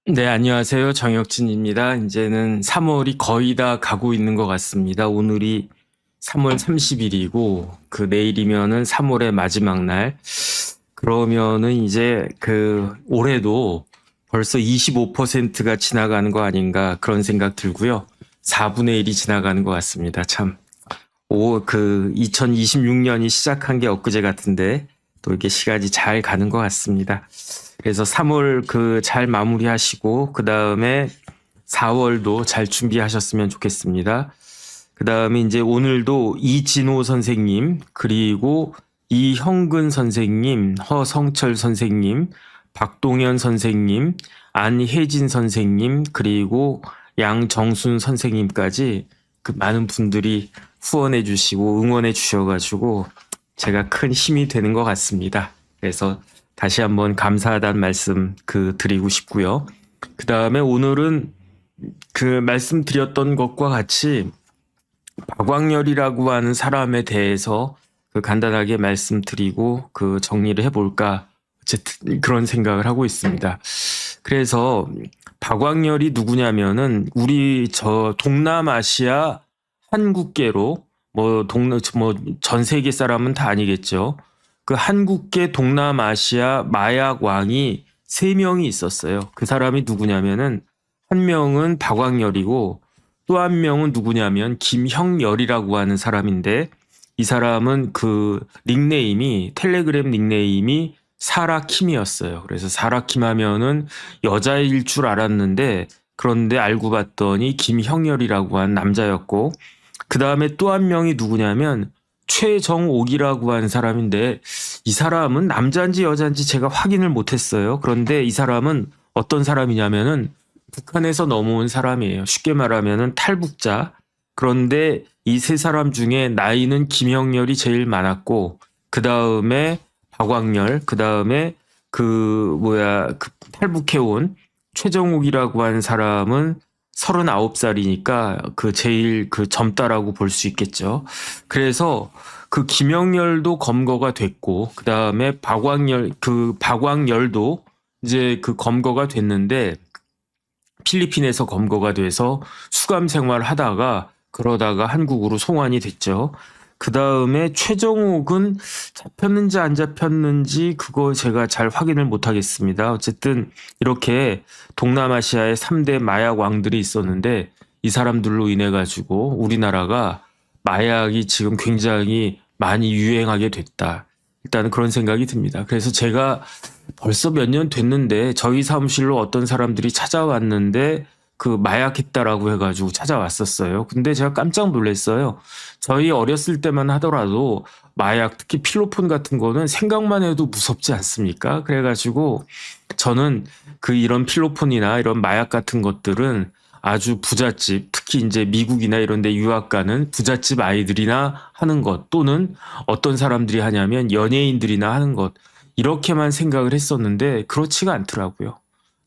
네, 안녕하세요. 정혁진입니다. 이제는 3월이 거의 다 가고 있는 것 같습니다. 오늘이 3월 30일이고, 그 내일이면은 3월의 마지막 날. 그러면은 이제 올해도 벌써 25%가 지나가는 거 아닌가 그런 생각 들고요. 4분의 1이 지나가는 것 같습니다. 참. 2026년이 시작한 게 엊그제 같은데, 또 이렇게 시간이 잘 가는 것 같습니다. 그래서 3월 잘 마무리하시고 그 다음에 4월도 잘 준비하셨으면 좋겠습니다. 그 다음에 이제 오늘도 이진호 선생님, 그리고 이형근 선생님, 허성철 선생님, 박동현 선생님, 안혜진 선생님, 그리고 양정순 선생님까지 그 많은 분들이 후원해 주시고 응원해 주셔가지고 제가 큰 힘이 되는 것 같습니다. 그래서 다시 한번 감사하다는 말씀 드리고 싶고요. 그 다음에 오늘은 말씀드렸던 것과 같이 박광렬이라고 하는 사람에 대해서 간단하게 말씀드리고 정리를 해볼까 어쨌든 그런 생각을 하고 있습니다. 그래서 박광렬이 누구냐면은 우리 동남아시아 한국계로 전 세계 사람은 다 아니겠죠. 그 한국계 동남아시아 마약 왕이 3명이 있었어요. 그 사람이 누구냐면은 한 명은 박광렬이고 또 한 명은 누구냐면 김형렬이라고 하는 사람인데 이 사람은 텔레그램 닉네임이 사라킴이었어요. 그래서 사라킴 하면은 여자일 줄 알았는데 그런데 알고 봤더니 김형렬이라고 한 남자였고 그 다음에 또 한 명이 누구냐면 최정옥이라고 하는 사람인데 이 사람은 남자인지 여자인지 제가 확인을 못했어요. 그런데 이 사람은 어떤 사람이냐면은 북한에서 넘어온 사람이에요. 쉽게 말하면은 탈북자. 그런데 이 3사람 중에 나이는 김형렬이 제일 많았고 그 다음에 박광렬, 그 다음에 탈북해온 최정욱이라고 하는 사람은 39살이니까 제일 젊다라고 볼 수 있겠죠. 그래서 김영렬도 검거가 됐고 그 다음에 박광렬도 이제 검거가 됐는데 필리핀에서 검거가 돼서 수감 생활하다가 그러다가 한국으로 송환이 됐죠. 그 다음에 최정욱은 잡혔는지 안 잡혔는지 그거 제가 잘 확인을 못하겠습니다. 어쨌든 이렇게 동남아시아의 3대 마약 왕들이 있었는데 이 사람들로 인해 가지고 우리나라가 마약이 지금 굉장히 많이 유행하게 됐다. 일단은 그런 생각이 듭니다. 그래서 제가 벌써 몇 년 됐는데 저희 사무실로 어떤 사람들이 찾아왔는데 마약했다라고 해가지고 찾아왔었어요. 근데 제가 깜짝 놀랐어요. 저희 어렸을 때만 하더라도 마약, 특히 필로폰 같은 거는 생각만 해도 무섭지 않습니까? 그래가지고 저는 이런 필로폰이나 이런 마약 같은 것들은 아주 부잣집, 특히 이제 미국이나 이런 데 유학 가는 부잣집 아이들이나 하는 것 또는 어떤 사람들이 하냐면 연예인들이나 하는 것 이렇게만 생각을 했었는데 그렇지가 않더라고요.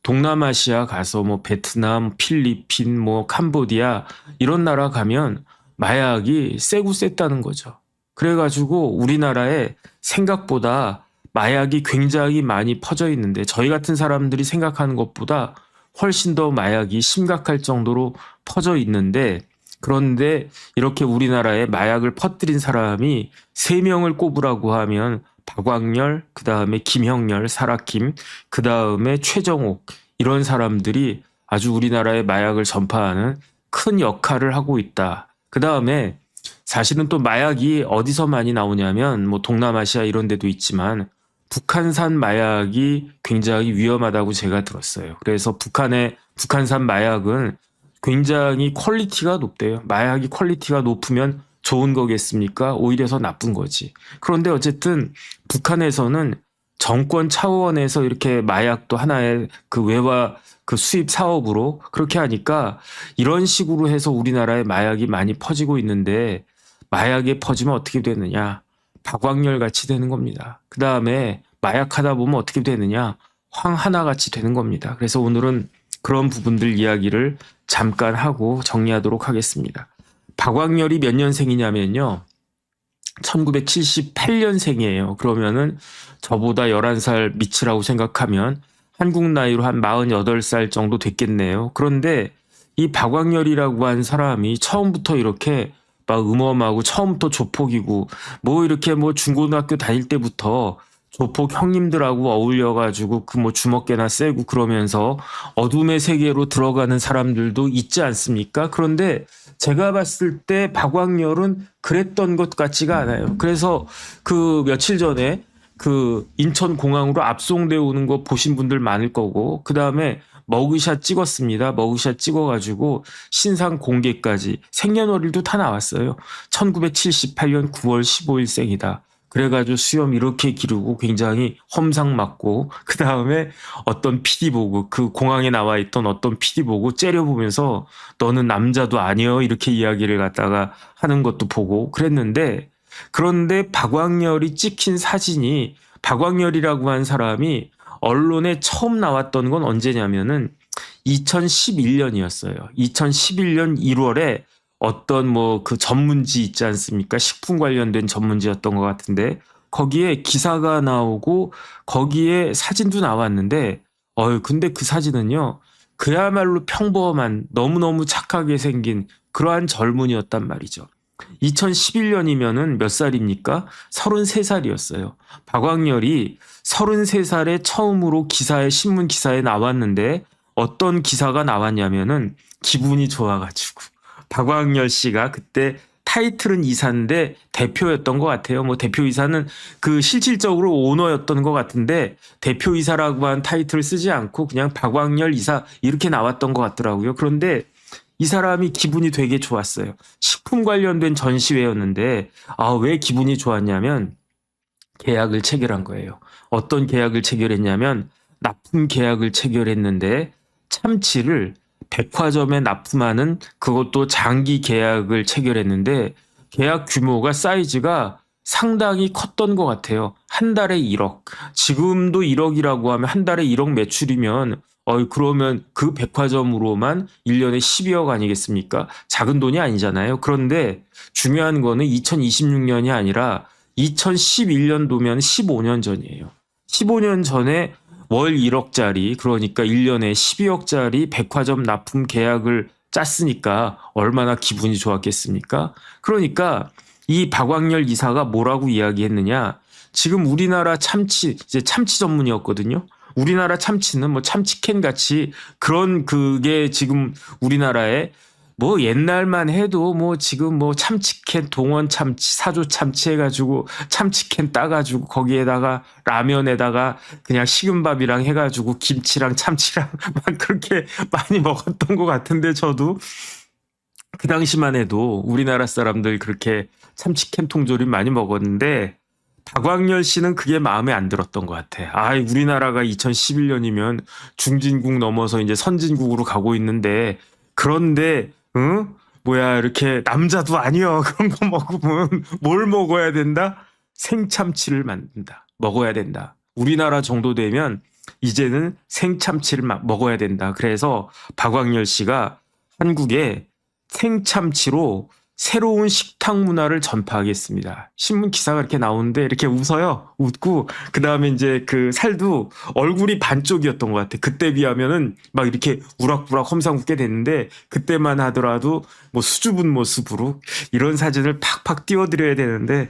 동남아시아 가서 베트남, 필리핀, 캄보디아 이런 나라 가면 마약이 세고 셌다는 거죠. 그래가지고 우리나라에 생각보다 마약이 굉장히 많이 퍼져 있는데 저희 같은 사람들이 생각하는 것보다 훨씬 더 마약이 심각할 정도로 퍼져 있는데 그런데 이렇게 우리나라에 마약을 퍼뜨린 사람이 3명을 꼽으라고 하면 박광렬, 그 다음에 김형렬, 사라킴, 그 다음에 최정옥 이런 사람들이 아주 우리나라의 마약을 전파하는 큰 역할을 하고 있다. 그 다음에 사실은 또 마약이 어디서 많이 나오냐면 동남아시아 이런 데도 있지만 북한산 마약이 굉장히 위험하다고 제가 들었어요. 그래서 북한산 마약은 굉장히 퀄리티가 높대요. 마약이 퀄리티가 높으면 좋은 거겠습니까? 오히려 더 나쁜 거지. 그런데 어쨌든 북한에서는 정권 차원에서 이렇게 마약도 하나의 외화 수입 사업으로 그렇게 하니까 이런 식으로 해서 우리나라에 마약이 많이 퍼지고 있는데 마약이 퍼지면 어떻게 되느냐? 박광렬 같이 되는 겁니다. 그 다음에 마약하다 보면 어떻게 되느냐? 황하나 같이 되는 겁니다. 그래서 오늘은 그런 부분들 이야기를 잠깐 하고 정리하도록 하겠습니다. 박광렬이 몇 년생이냐면요. 1978년생이에요. 그러면은 저보다 11살 밑이라고 생각하면 한국 나이로 한 48살 정도 됐겠네요. 그런데 이 박광렬이라고 한 사람이 처음부터 이렇게 막 음험하고 처음부터 조폭이고 뭐 이렇게 뭐 중고등학교 다닐 때부터 조폭 형님들하고 어울려가지고 그 뭐 주먹개나 쎄고 그러면서 어둠의 세계로 들어가는 사람들도 있지 않습니까? 그런데 제가 봤을 때 박광렬은 그랬던 것 같지가 않아요. 그래서 그 며칠 전에 그 인천공항으로 압송되어 오는 거 보신 분들 많을 거고 그 다음에 머그샷 찍었습니다. 머그샷 찍어가지고 신상 공개까지 생년월일도 다 나왔어요. 1978년 9월 15일생이다. 그래가지고 수염 이렇게 기르고 굉장히 험상 맞고 그 다음에 어떤 PD 보고 그 공항에 나와 있던 어떤 PD 보고 째려보면서 너는 남자도 아니여 이렇게 이야기를 갖다가 하는 것도 보고 그랬는데 그런데 박광렬이 찍힌 사진이 박광렬이라고 한 사람이 언론에 처음 나왔던 건 언제냐면은 2011년이었어요. 2011년 1월에 어떤 뭐 그 전문지 있지 않습니까? 식품 관련된 전문지였던 것 같은데 거기에 기사가 나오고 거기에 사진도 나왔는데 근데 그 사진은요. 그야말로 평범한 너무너무 착하게 생긴 그러한 젊은이였단 말이죠. 2011년이면은 몇 살입니까? 33살이었어요. 박광렬이 33살에 처음으로 기사에 신문 기사에 나왔는데 어떤 기사가 나왔냐면은 기분이 좋아가지고 박광렬 씨가 그때 타이틀은 이사인데 대표였던 것 같아요. 뭐 대표이사는 그 실질적으로 오너였던 것 같은데 대표이사라고 한 타이틀을 쓰지 않고 그냥 박광렬 이사 이렇게 나왔던 것 같더라고요. 그런데 이 사람이 기분이 되게 좋았어요. 식품 관련된 전시회였는데 왜 기분이 좋았냐면 계약을 체결한 거예요. 어떤 계약을 체결했냐면 납품 계약을 체결했는데 참치를 백화점에 납품하는 그것도 장기 계약을 체결했는데 계약 규모가 사이즈가 상당히 컸던 것 같아요. 한 달에 1억. 지금도 1억이라고 하면 한 달에 1억 매출이면 그러면 그 백화점으로만 1년에 12억 아니겠습니까? 작은 돈이 아니잖아요. 그런데 중요한 거는 2026년이 아니라 2011년도면 15년 전이에요. 15년 전에 월 1억짜리 그러니까 1년에 12억짜리 백화점 납품 계약을 짰으니까 얼마나 기분이 좋았겠습니까? 그러니까 이 박광렬 이사가 뭐라고 이야기했느냐. 지금 우리나라 참치 이제 참치 전문이었거든요. 우리나라 참치는 뭐 참치캔 같이 그런 그게 지금 우리나라에 뭐 옛날만 해도 뭐 지금 뭐 참치캔 동원 참치 사조 참치 해가지고 참치캔 따가지고 거기에다가 라면에다가 그냥 식은밥이랑 해가지고 김치랑 참치랑 막 그렇게 많이 먹었던 것 같은데 저도 그 당시만 해도 우리나라 사람들 그렇게 참치캔 통조림 많이 먹었는데 박광렬 씨는 그게 마음에 안 들었던 것 같아. 우리나라가 2011년이면 중진국 넘어서 이제 선진국으로 가고 있는데 그런데 응? 이렇게 남자도 아니여. 그런 거 먹으면 뭘 먹어야 된다? 생참치를 만든다. 먹어야 된다. 우리나라 정도 되면 이제는 생참치를 먹어야 된다. 그래서 박광렬 씨가 한국에 생참치로 새로운 식탁 문화를 전파하겠습니다. 신문 기사가 이렇게 나오는데 이렇게 웃어요. 웃고 그 다음에 이제 그 살도 얼굴이 반쪽이었던 것 같아. 그때 비하면은 막 이렇게 우락부락 험상궂게 됐는데 그때만 하더라도 뭐 수줍은 모습으로 이런 사진을 팍팍 띄워드려야 되는데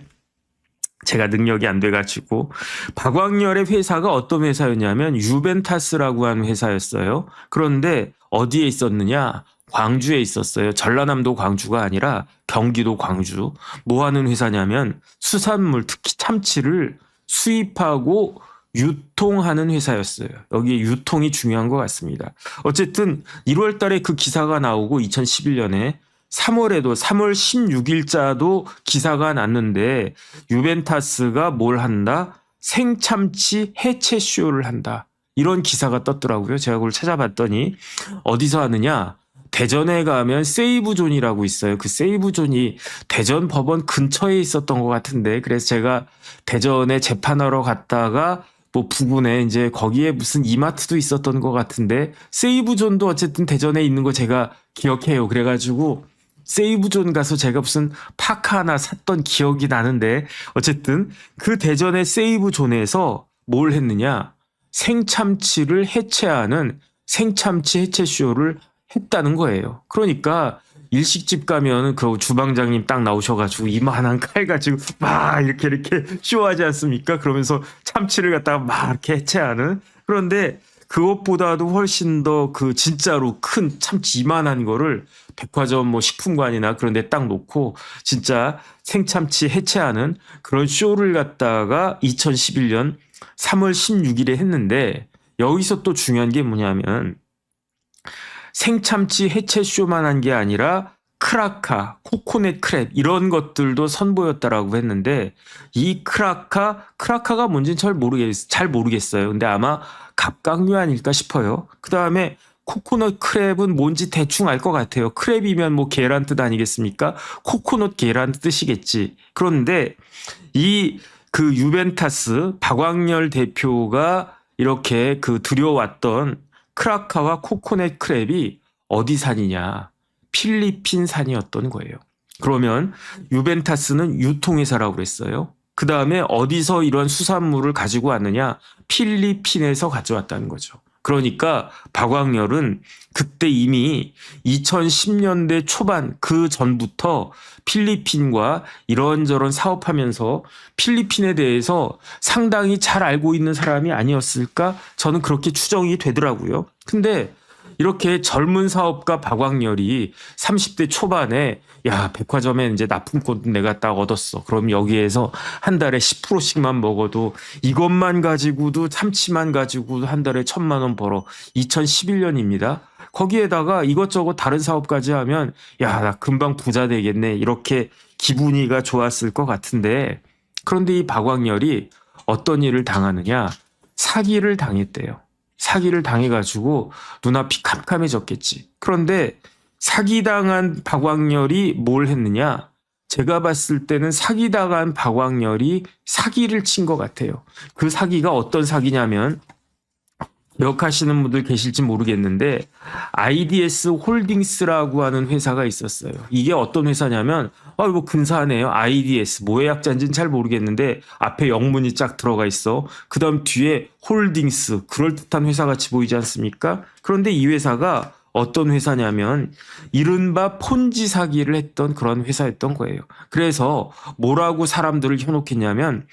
제가 능력이 안 돼가지고 박광렬의 회사가 어떤 회사였냐면 유벤타스라고 하는 회사였어요. 그런데 어디에 있었느냐? 광주에 있었어요. 전라남도 광주가 아니라 경기도 광주. 뭐 하는 회사냐면 수산물 특히 참치를 수입하고 유통하는 회사였어요. 여기에 유통이 중요한 것 같습니다. 어쨌든 1월 달에 그 기사가 나오고 2011년에 3월에도 3월 16일자도 기사가 났는데 유벤타스가 뭘 한다? 생참치 해체 쇼를 한다. 이런 기사가 떴더라고요. 제가 그걸 찾아봤더니 어디서 하느냐? 대전에 가면 세이브존이라고 있어요. 그 세이브존이 대전 법원 근처에 있었던 것 같은데 그래서 제가 대전에 재판하러 갔다가 뭐 부근에 이제 거기에 무슨 이마트도 있었던 것 같은데 세이브존도 어쨌든 대전에 있는 거 제가 기억해요. 그래가지고 세이브존 가서 제가 무슨 파카 하나 샀던 기억이 나는데 어쨌든 그 대전의 세이브존에서 뭘 했느냐. 생참치를 해체하는 생참치 해체 쇼를 했다는 거예요. 그러니까 일식집 가면 그 주방장님 딱 나오셔가지고 이만한 칼 가지고 막 이렇게 쇼하지 않습니까? 그러면서 참치를 갖다가 막 이렇게 해체하는. 그런데 그것보다도 훨씬 더 그 진짜로 큰 참치 이만한 거를 백화점 뭐 식품관이나 그런 데 딱 놓고 진짜 생참치 해체하는 그런 쇼를 갖다가 2011년 3월 16일에 했는데, 여기서 또 중요한 게 뭐냐면 생참치 해체 쇼만 한 게 아니라 크라카, 코코넛 크랩 이런 것들도 선보였다라고 했는데, 이 크라카가 뭔지는 잘 모르겠어요. 근데 아마 갑각류 아닐까 싶어요. 그 다음에 코코넛 크랩은 뭔지 대충 알 것 같아요. 크랩이면 뭐 계란 뜻 아니겠습니까? 코코넛 계란 뜻이겠지. 그런데 이 그 유벤타스 박광렬 대표가 이렇게 그 들여왔던 크라카와 코코넛 크랩이 어디 산이냐? 필리핀 산이었던 거예요. 그러면 유벤타스는 유통회사라고 그랬어요. 그 다음에 어디서 이런 수산물을 가지고 왔느냐? 필리핀에서 가져왔다는 거죠. 그러니까 박광렬은 그때 이미 2010년대 초반 그 전부터 필리핀과 이런저런 사업하면서 필리핀에 대해서 상당히 잘 알고 있는 사람이 아니었을까? 저는 그렇게 추정이 되더라고요. 근데 이렇게 젊은 사업가 박광렬이 30대 초반에 야, 백화점에 이제 납품권 내가 딱 얻었어. 그럼 여기에서 한 달에 10%씩만 먹어도 이것만 가지고도 참치만 가지고도 한 달에 1,000만 원 벌어. 2011년입니다. 거기에다가 이것저것 다른 사업까지 하면 야, 나 금방 부자 되겠네. 이렇게 기분이가 좋았을 것 같은데, 그런데 이 박광렬이 어떤 일을 당하느냐? 사기를 당했대요. 사기를 당해가지고 눈앞이 캄캄해졌겠지. 그런데 사기당한 박광렬이 뭘 했느냐? 제가 봤을 때는 사기당한 박광렬이 사기를 친 것 같아요. 그 사기가 어떤 사기냐면, 기억하시는 분들 계실지 모르겠는데 IDS 홀딩스라고 하는 회사가 있었어요. 이게 어떤 회사냐면 이거 근사하네요. IDS 뭐의 약자인지는 잘 모르겠는데 앞에 영문이 쫙 들어가 있어. 그 다음 뒤에 홀딩스, 그럴듯한 회사 같이 보이지 않습니까? 그런데 이 회사가 어떤 회사냐면 이른바 폰지 사기를 했던 그런 회사였던 거예요. 그래서 뭐라고 사람들을 현혹했냐면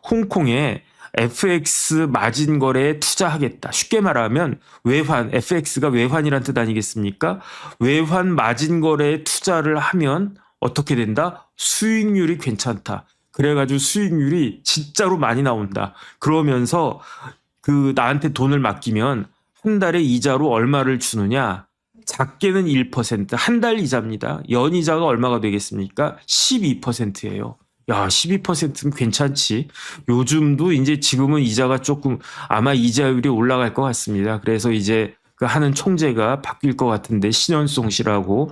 홍콩에 FX 마진 거래에 투자하겠다. 쉽게 말하면 외환, FX가 외환이란 뜻 아니겠습니까? 외환 마진 거래에 투자를 하면 어떻게 된다? 수익률이 괜찮다. 그래가지고 수익률이 진짜로 많이 나온다. 그러면서 그 나한테 돈을 맡기면 한 달에 이자로 얼마를 주느냐? 작게는 1%, 한 달 이자입니다. 연이자가 얼마가 되겠습니까? 12%예요. 야, 12%면 괜찮지. 요즘도 이제 지금은 이자가 조금 아마 이자율이 올라갈 것 같습니다. 그래서 이제 그 하는 총재가 바뀔 것 같은데 신현송 씨라고,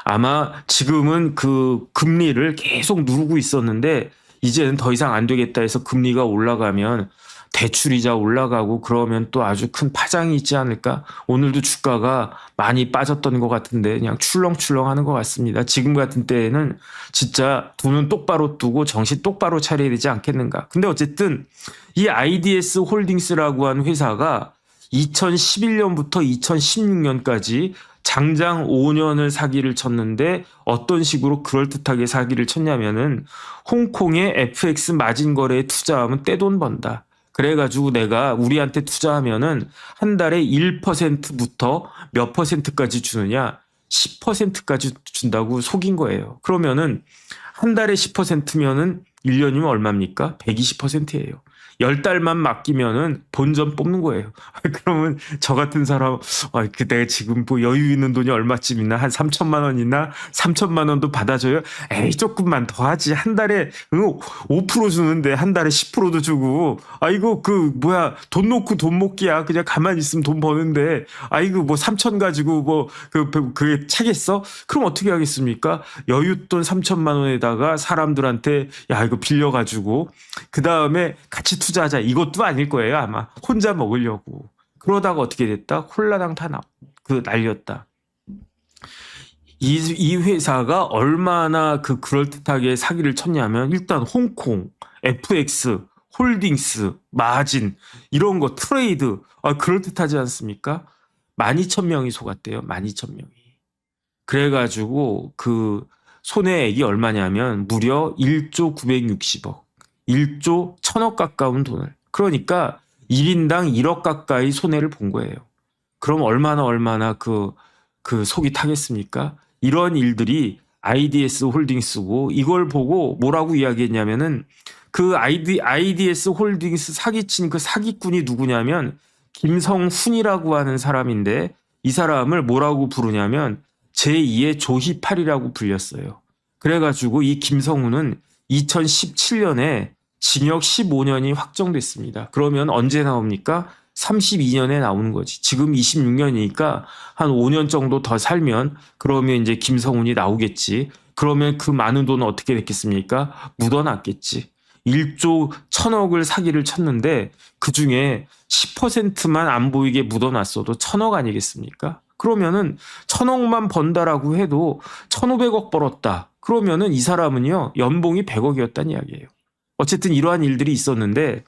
아마 지금은 그 금리를 계속 누르고 있었는데 이제는 더 이상 안 되겠다 해서 금리가 올라가면 대출이자 올라가고 그러면 또 아주 큰 파장이 있지 않을까? 오늘도 주가가 많이 빠졌던 것 같은데 그냥 출렁출렁 하는 것 같습니다. 지금 같은 때에는 진짜 돈은 똑바로 두고 정신 똑바로 차려야 되지 않겠는가? 근데 어쨌든 이 IDS 홀딩스라고 하는 회사가 2011년부터 2016년까지 장장 5년을 사기를 쳤는데 어떤 식으로 그럴듯하게 사기를 쳤냐면은 홍콩의 FX 마진 거래에 투자하면 떼돈 번다. 그래가지고 내가 우리한테 투자하면은 한 달에 1%부터 몇 %까지 주느냐? 10%까지 준다고 속인 거예요. 그러면은 한 달에 10%면은 1년이면 얼마입니까? 120%예요. 10달만 맡기면은 본전 뽑는 거예요. 그러면 저 같은 사람, 내가 지금 뭐 여유 있는 돈이 얼마쯤 있나? 한 3천만 원 있나? 3천만 원도 받아줘요? 에이, 조금만 더 하지. 한 달에 5% 주는데 한 달에 10%도 주고. 아이고, 돈 놓고 돈 먹기야. 그냥 가만히 있으면 돈 버는데. 아이고, 뭐 3천 가지고 그게 차겠어? 그럼 어떻게 하겠습니까? 여윳돈 3천만 원에다가 사람들한테 야, 이거 빌려가지고. 그 다음에 같이 투자하자. 이것도 아닐 거예요. 아마 혼자 먹으려고. 그러다가 어떻게 됐다? 홀라당 다 날렸다. 이 회사가 얼마나 그럴듯하게 사기를 쳤냐면 일단 홍콩 FX 홀딩스, 마진 이런 거 트레이드 그럴듯하지 않습니까? 12,000명이 속았대요. 12,000명이. 그래가지고 그 손해액이 얼마냐면 무려 1조 960억. 1조 1,000억 가까운 돈을. 그러니까 1인당 1억 가까이 손해를 본 거예요. 그럼 얼마나 그 속이 타겠습니까? 이런 일들이 IDS 홀딩스고 이걸 보고 뭐라고 이야기했냐면은 그 IDS 홀딩스 사기친 그 사기꾼이 누구냐면 김성훈이라고 하는 사람인데 이 사람을 뭐라고 부르냐면 제2의 조희팔이라고 불렸어요. 그래가지고 이 김성훈은 2017년에 징역 15년이 확정됐습니다. 그러면 언제 나옵니까? 32년에 나오는 거지. 지금 26년이니까 한 5년 정도 더 살면 그러면 이제 김성훈이 나오겠지. 그러면 그 많은 돈은 어떻게 됐겠습니까? 묻어놨겠지. 1조 1,000억을 사기를 쳤는데 그중에 10%만 안 보이게 묻어놨어도 1,000억 아니겠습니까? 그러면은 1,000억만 번다라고 해도 1,500억 벌었다. 그러면은 이 사람은요 연봉이 100억이었다는 이야기예요. 어쨌든 이러한 일들이 있었는데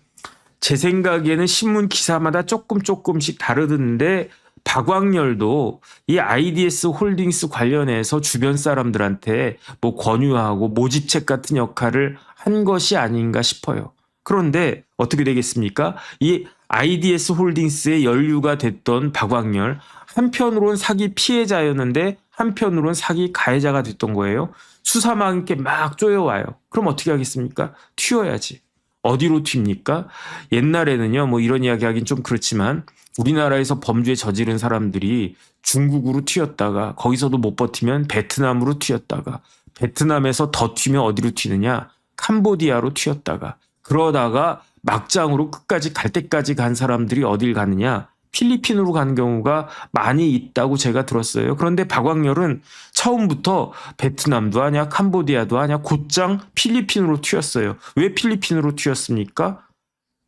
제 생각에는 신문 기사마다 조금씩 다르던데 박광렬도 이 IDS 홀딩스 관련해서 주변 사람들한테 뭐 권유하고 모집책 같은 역할을 한 것이 아닌가 싶어요. 그런데 어떻게 되겠습니까? 이 IDS 홀딩스의 연루가 됐던 박광렬 한편으로는 사기 피해자였는데 한편으로는 사기 가해자가 됐던 거예요. 수사망께 막 쪼여와요. 그럼 어떻게 하겠습니까? 튀어야지. 어디로 튑니까? 옛날에는요, 뭐 이런 이야기 하긴 좀 그렇지만 우리나라에서 범죄 저지른 사람들이 중국으로 튀었다가 거기서도 못 버티면 베트남으로 튀었다가 베트남에서 더 튀면 어디로 튀느냐? 캄보디아로 튀었다가 그러다가 막장으로 끝까지 갈 때까지 간 사람들이 어딜 가느냐? 필리핀으로 간 경우가 많이 있다고 제가 들었어요. 그런데 박광렬은 처음부터 베트남도 아냐 캄보디아도 아냐 곧장 필리핀으로 튀었어요. 왜 필리핀으로 튀었습니까?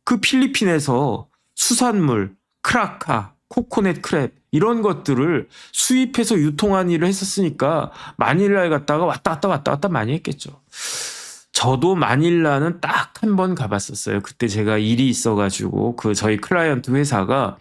그 필리핀에서 수산물, 크라카, 코코넛 크랩 이런 것들을 수입해서 유통한 일을 했었으니까 마닐라에 갔다가 왔다 갔다 많이 했겠죠. 저도 마닐라는 딱 한 번 가봤었어요. 그때 제가 일이 있어가지고 그 저희 클라이언트 회사가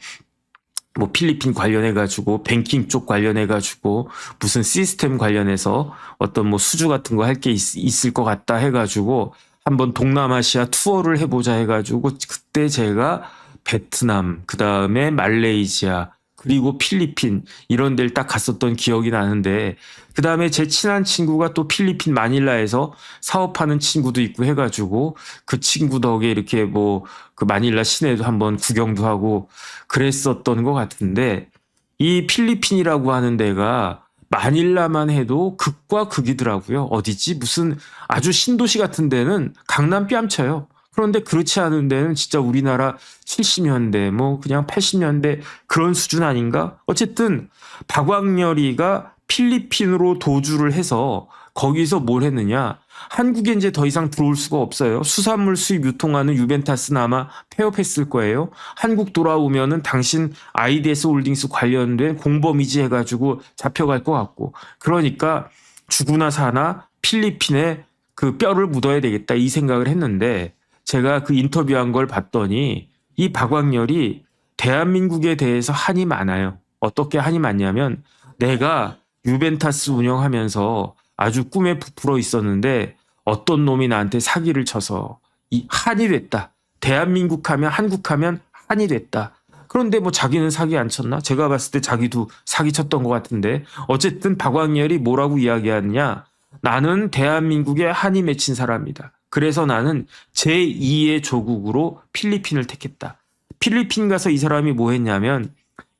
뭐 필리핀 관련해가지고 뱅킹 쪽 관련해가지고 무슨 시스템 관련해서 어떤 뭐 수주 같은 거 할 게 있을 것 같다 해가지고 한번 동남아시아 투어를 해보자 해가지고 그때 제가 베트남 그다음에 말레이시아 그리고 필리핀 이런 데를 딱 갔었던 기억이 나는데 그다음에 제 친한 친구가 또 필리핀 마닐라에서 사업하는 친구도 있고 해가지고 그 친구 덕에 이렇게 뭐 그 마닐라 시내도 한번 구경도 하고 그랬었던 것 같은데 이 필리핀이라고 하는 데가 마닐라만 해도 극과 극이더라고요. 어디지? 무슨 아주 신도시 같은 데는 강남 뺨쳐요. 그런데 그렇지 않은 데는 진짜 우리나라 70년대 뭐 그냥 80년대 그런 수준 아닌가? 어쨌든 박광렬이가 필리핀으로 도주를 해서 거기서 뭘 했느냐? 한국에 이제 더 이상 들어올 수가 없어요. 수산물 수입 유통하는 유벤타스는 아마 폐업했을 거예요. 한국 돌아오면은 당신 IDS 홀딩스 관련된 공범이지 해가지고 잡혀갈 것 같고. 그러니까 죽으나 사나 필리핀에 그 뼈를 묻어야 되겠다 이 생각을 했는데 제가 그 인터뷰한 걸 봤더니 이 박광렬이 대한민국에 대해서 한이 많아요. 어떻게 한이 많냐면 내가 유벤타스 운영하면서 아주 꿈에 부풀어 있었는데 어떤 놈이 나한테 사기를 쳐서 이 한이 됐다. 대한민국 하면 한국 하면 한이 됐다. 그런데 뭐 자기는 사기 안 쳤나? 제가 봤을 때 자기도 사기 쳤던 것 같은데 어쨌든 박광렬이 뭐라고 이야기하느냐? 나는 대한민국에 한이 맺힌 사람이다. 그래서 나는 제2의 조국으로 필리핀을 택했다. 필리핀 가서 이 사람이 뭐 했냐면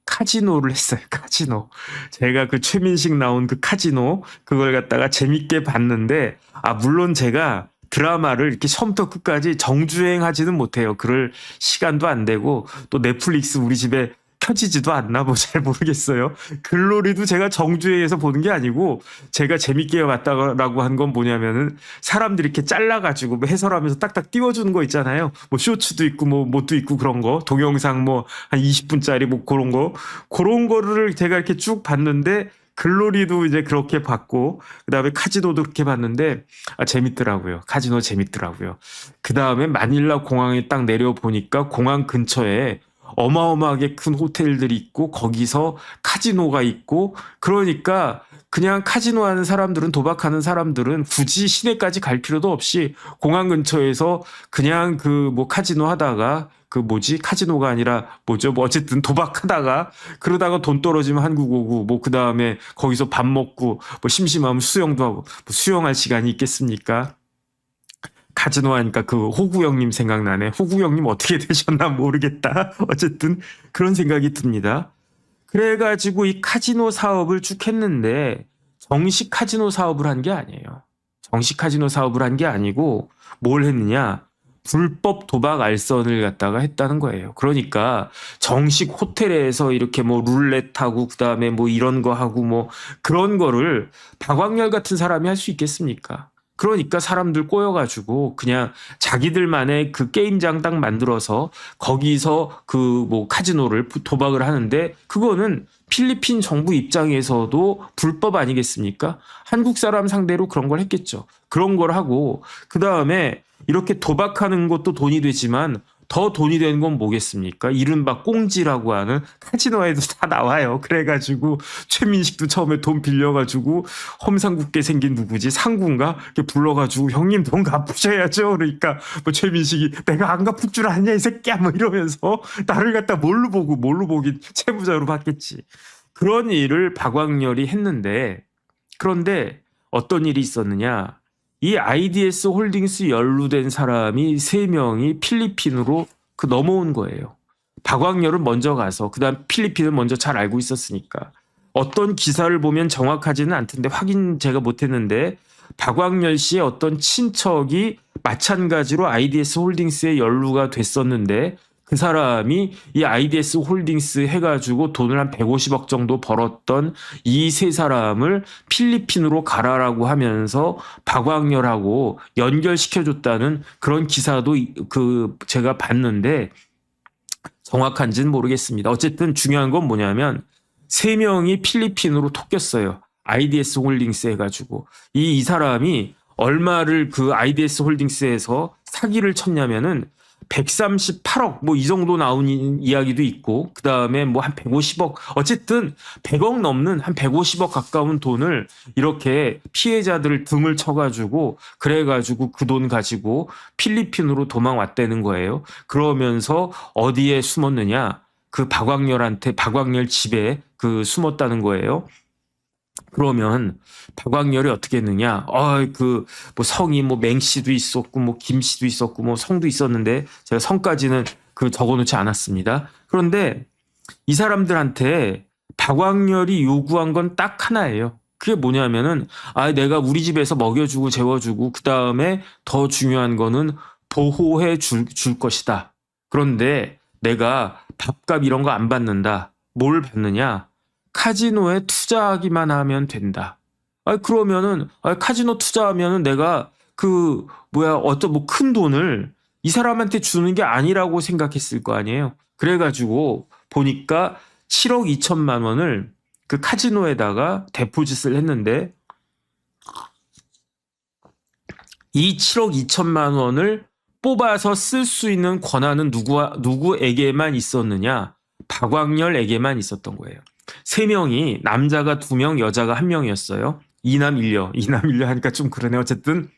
카지노를 했어요. 카지노. 제가 그 최민식 나온 그 카지노 그걸 갖다가 재밌게 봤는데 물론 제가 드라마를 이렇게 처음부터 끝까지 정주행하지는 못해요. 그럴 시간도 안 되고 또 넷플릭스 우리 집에 켜지지도 않나 뭐 잘 모르겠어요. 글로리도 제가 정주행해서 보는 게 아니고 제가 재밌게 봤다라고 한 건 뭐냐면은 사람들이 이렇게 잘라가지고 뭐 해설하면서 딱딱 띄워주는 거 있잖아요. 뭐 쇼츠도 있고 뭐 뭣도 있고 그런 거 동영상 뭐 한 20분짜리 뭐 그런 거를 제가 이렇게 쭉 봤는데 글로리도 이제 그렇게 봤고, 그 다음에 카지노도 그렇게 봤는데, 재밌더라고요. 카지노 재밌더라고요. 그 다음에 마닐라 공항에 딱 내려보니까 공항 근처에 어마어마하게 큰 호텔들이 있고, 거기서 카지노가 있고, 그러니까 그냥 카지노 하는 사람들은, 도박하는 사람들은 굳이 시내까지 갈 필요도 없이 공항 근처에서 그냥 그 뭐 카지노 하다가, 그 뭐지? 카지노가 아니라 뭐죠? 뭐 어쨌든 도박하다가 그러다가 돈 떨어지면 한국 오고 뭐 그다음에 거기서 밥 먹고 뭐 심심하면 수영도 하고 뭐 수영할 시간이 있겠습니까? 카지노 하니까 그 호구 형님 생각나네. 호구 형님 어떻게 되셨나 모르겠다. 어쨌든 그런 생각이 듭니다. 그래가지고 이 카지노 사업을 쭉 했는데 정식 카지노 사업을 한 게 아니에요. 정식 카지노 사업을 한 게 아니고 뭘 했느냐? 불법 도박 알선을 갖다가 했다는 거예요. 그러니까 정식 호텔에서 이렇게 뭐 룰렛하고 그다음에 뭐 이런 거 하고 뭐 그런 거를 박광렬 같은 사람이 할 수 있겠습니까? 그러니까 사람들 꼬여가지고 그냥 자기들만의 그 게임장 딱 만들어서 거기서 그 뭐 카지노를 도박을 하는데 그거는 필리핀 정부 입장에서도 불법 아니겠습니까? 한국 사람 상대로 그런 걸 했겠죠. 그런 걸 하고 그 다음에 이렇게 도박하는 것도 돈이 되지만 더 돈이 되는 건 뭐겠습니까? 이른바 꽁지라고 하는 카지노에도 다 나와요. 그래가지고 최민식도 처음에 돈 빌려가지고 험상궂게 생긴 누구지? 상구인가? 이렇게 불러가지고 형님 돈 갚으셔야죠. 그러니까 뭐 최민식이 내가 안 갚을 줄 아냐 이 새끼야 뭐 이러면서 나를 갖다 뭘로 보긴 채무자로 받겠지. 그런 일을 박광렬이 했는데 그런데 어떤 일이 있었느냐? 이 IDS 홀딩스 연루된 사람이 3명이 필리핀으로 그 넘어온 거예요. 박광렬은 먼저 가서 그다음 필리핀을 먼저 잘 알고 있었으니까. 어떤 기사를 보면 정확하지는 않던데 확인 제가 못했는데 박광렬 씨의 어떤 친척이 마찬가지로 IDS 홀딩스에 연루가 됐었는데 그 사람이 이 IDS 홀딩스 해가지고 돈을 한 150억 정도 벌었던 이 3사람을 필리핀으로 가라라고 하면서 박광렬하고 연결시켜줬다는 그런 기사도 그 제가 봤는데 정확한지는 모르겠습니다. 어쨌든 중요한 건 뭐냐면 3명이 필리핀으로 톡겼어요. IDS 홀딩스 해가지고 이 사람이 얼마를 그 IDS 홀딩스에서 사기를 쳤냐면은 138억 뭐 이 정도 나온 이야기도 있고 그 다음에 뭐 한 150억 어쨌든 100억 넘는 한 150억 가까운 돈을 이렇게 피해자들 등을 쳐가지고 그래가지고 그 돈 가지고 필리핀으로 도망왔다는 거예요. 그러면서 어디에 숨었느냐? 그 박광렬 집에 그 숨었다는 거예요. 그러면 박광렬이 어떻게 했느냐? 그 뭐 성이 뭐 맹씨도 있었고 뭐 김씨도 있었고 뭐 성도 있었는데 제가 성까지는 그 적어놓지 않았습니다. 그런데 이 사람들한테 박광렬이 요구한 건 딱 하나예요. 그게 뭐냐면은 내가 우리 집에서 먹여주고 재워주고 그 다음에 더 중요한 거는 보호해 줄 것이다. 그런데 내가 밥값 이런 거 안 받는다. 뭘 받느냐? 카지노에 투자하기만 하면 된다. 그러면은 카지노 투자하면은 내가 어떤 뭐 큰 돈을 이 사람한테 주는 게 아니라고 생각했을 거 아니에요. 그래가지고 보니까 7억 2천만 원을 그 카지노에다가 데포짓을 했는데 이 7억 2천만 원을 뽑아서 쓸 수 있는 권한은 누구에게만 있었느냐? 박광렬에게만 있었던 거예요. 3명이 남자가 2명, 여자가 1명이었어요. 이남 일녀 하니까 좀 그러네. 어쨌든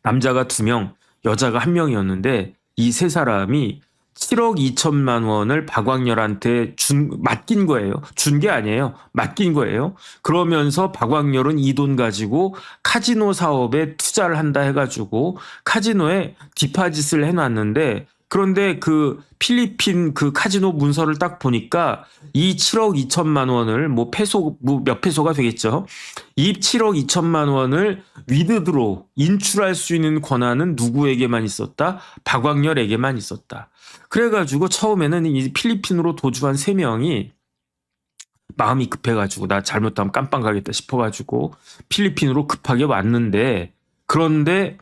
남자가 2명, 여자가 1명이었는데 이 3사람이 7억 2천만 원을 박광렬한테 맡긴 거예요. 준 게 아니에요. 맡긴 거예요. 그러면서 박광렬은 이 돈 가지고 카지노 사업에 투자를 한다 해가지고 카지노에 디파짓을 해놨는데 그런데 그 필리핀 그 카지노 문서를 딱 보니까 이 7억 2천만 원을 뭐 페소, 뭐 몇 페소가 되겠죠. 이 7억 2천만 원을 위드드로 인출할 수 있는 권한은 누구에게만 있었다? 박광렬에게만 있었다. 그래가지고 처음에는 이 필리핀으로 도주한 3명이 마음이 급해가지고 나 잘못하면 깜빵 가겠다 싶어가지고 필리핀으로 급하게 왔는데 그런데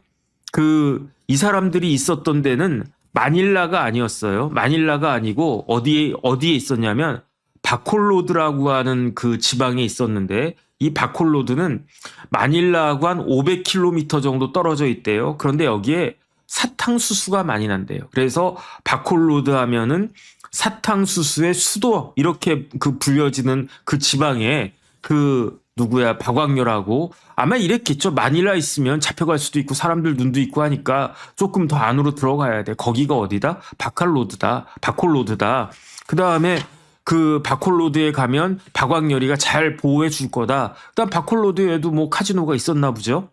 이 사람들이 있었던 데는 마닐라가 아니었어요. 마닐라가 아니고 어디에 있었냐면 바콜로드라고 하는 그 지방에 있었는데 이 바콜로드는 마닐라하고 한 500km 정도 떨어져 있대요. 그런데 여기에 사탕수수가 많이 난대요. 그래서 바콜로드 하면은 사탕수수의 수도 이렇게 그 불려지는 그 지방에 그 누구야 박광렬하고 아마 이랬겠죠. 마닐라 있으면 잡혀갈 수도 있고 사람들 눈도 있고 하니까 조금 더 안으로 들어가야 돼. 거기가 어디다? 바콜로드다. 그 다음에 그 바콜로드에 가면 박광렬이가 잘 보호해 줄 거다. 그다음 바콜로드에도 뭐 카지노가 있었나 보죠.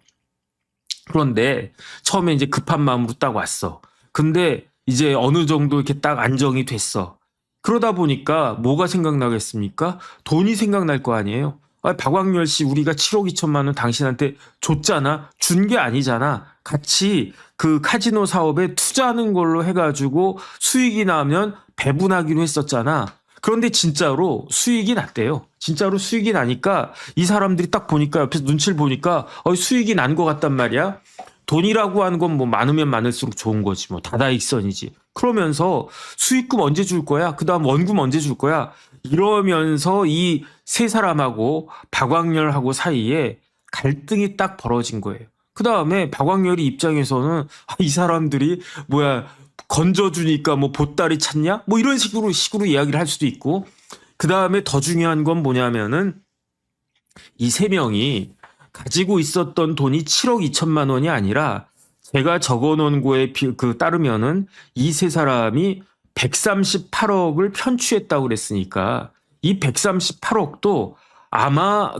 그런데 처음에 이제 급한 마음으로 딱 왔어. 근데 이제 어느 정도 이렇게 딱 안정이 됐어. 그러다 보니까 뭐가 생각나겠습니까? 돈이 생각날 거 아니에요. 박광렬 씨 우리가 7억 2천만 원 당신한테 줬잖아. 준 게 아니잖아. 같이 그 카지노 사업에 투자하는 걸로 해가지고 수익이 나면 배분하기로 했었잖아. 그런데 진짜로 수익이 났대요. 진짜로 수익이 나니까 이 사람들이 딱 보니까 옆에서 눈치를 보니까 수익이 난 것 같단 말이야. 돈이라고 하는 건 뭐 많으면 많을수록 좋은 거지 뭐 다다익선이지. 그러면서 수익금 언제 줄 거야? 그다음 원금 언제 줄 거야? 이러면서 이 세 사람하고 박광렬하고 사이에 갈등이 딱 벌어진 거예요. 그다음에 박광렬이 입장에서는 이 사람들이 뭐야 건져주니까 뭐 보따리 찾냐? 뭐 이런 식으로 이야기를 할 수도 있고 그다음에 더 중요한 건 뭐냐면은 이 세 명이 가지고 있었던 돈이 7억 2천만 원이 아니라 제가 적어놓은 거에 따르면은 이 세 사람이 138억을 편취했다고 그랬으니까 이 138억도 아마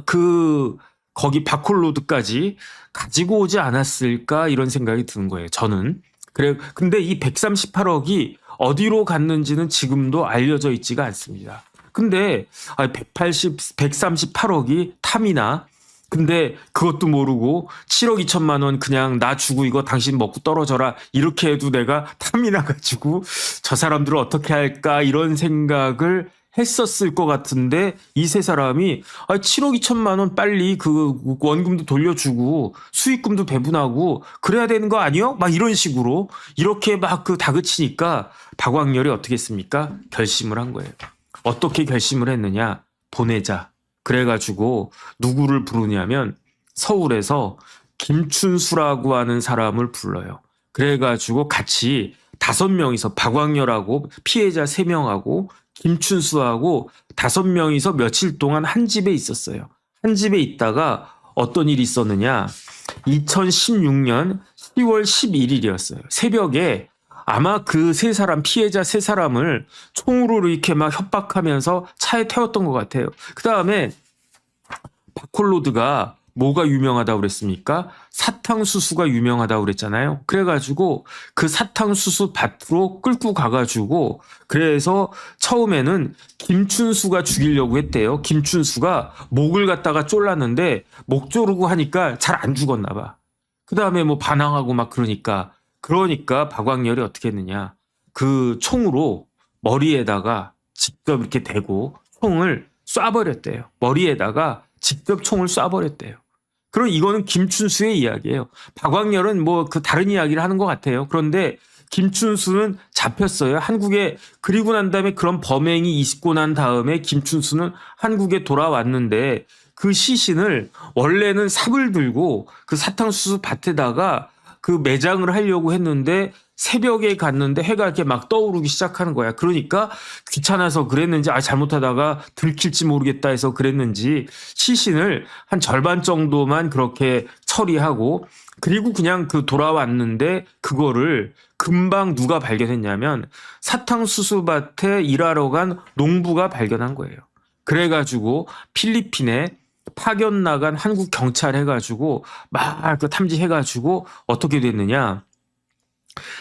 거기 바콜로드까지 가지고 오지 않았을까 이런 생각이 드는 거예요. 저는. 그래. 근데 이 138억이 어디로 갔는지는 지금도 알려져 있지가 않습니다. 근데 138억이 탐이나 근데 그것도 모르고 7억 2천만 원 그냥 나 주고 이거 당신 먹고 떨어져라 이렇게 해도 내가 탐이 나가지고 저 사람들을 어떻게 할까 이런 생각을 했었을 것 같은데 이 세 사람이 7억 2천만 원 빨리 그 원금도 돌려주고 수익금도 배분하고 그래야 되는 거 아니요? 막 이런 식으로 이렇게 막 다그치니까 박광렬이 어떻게 했습니까? 결심을 한 거예요. 어떻게 결심을 했느냐? 보내자. 그래가지고 누구를 부르냐면 서울에서 김춘수라고 하는 사람을 불러요. 그래가지고 같이 5명이서 박광렬하고 피해자 3명하고 김춘수하고 5명이서 며칠 동안 한 집에 있었어요. 한 집에 있다가 어떤 일이 있었느냐. 2016년 10월 11일이었어요. 새벽에 아마 그 세 사람, 피해자 3사람을 총으로 이렇게 막 협박하면서 차에 태웠던 것 같아요. 그 다음에 바콜로드가 뭐가 유명하다고 그랬습니까? 사탕수수가 유명하다고 그랬잖아요. 그래가지고 그 사탕수수 밭으로 끌고 가가지고 그래서 처음에는 김춘수가 죽이려고 했대요. 김춘수가 목을 갖다가 졸랐는데 목 조르고 하니까 잘 안 죽었나 봐. 그 다음에 뭐 반항하고 막 그러니까 박광렬이 어떻게 했느냐. 그 총으로 머리에다가 직접 이렇게 대고 총을 쏴버렸대요. 머리에다가 직접 총을 쏴버렸대요. 그럼 이거는 김춘수의 이야기예요. 박광렬은 뭐 그 다른 이야기를 하는 것 같아요. 그런데 김춘수는 잡혔어요. 한국에 그리고 난 다음에 그런 범행이 있고 난 다음에 김춘수는 한국에 돌아왔는데 그 시신을 원래는 삽을 들고 그 사탕수수 밭에다가 그 매장을 하려고 했는데 새벽에 갔는데 해가 이렇게 막 떠오르기 시작하는 거야. 그러니까 귀찮아서 그랬는지 잘못하다가 들킬지 모르겠다 해서 그랬는지 시신을 한 절반 정도만 그렇게 처리하고 그리고 그냥 돌아왔는데 그거를 금방 누가 발견했냐면 사탕수수밭에 일하러 간 농부가 발견한 거예요. 그래가지고 필리핀에 파견 나간 한국 경찰 해가지고 막 탐지해가지고 어떻게 됐느냐.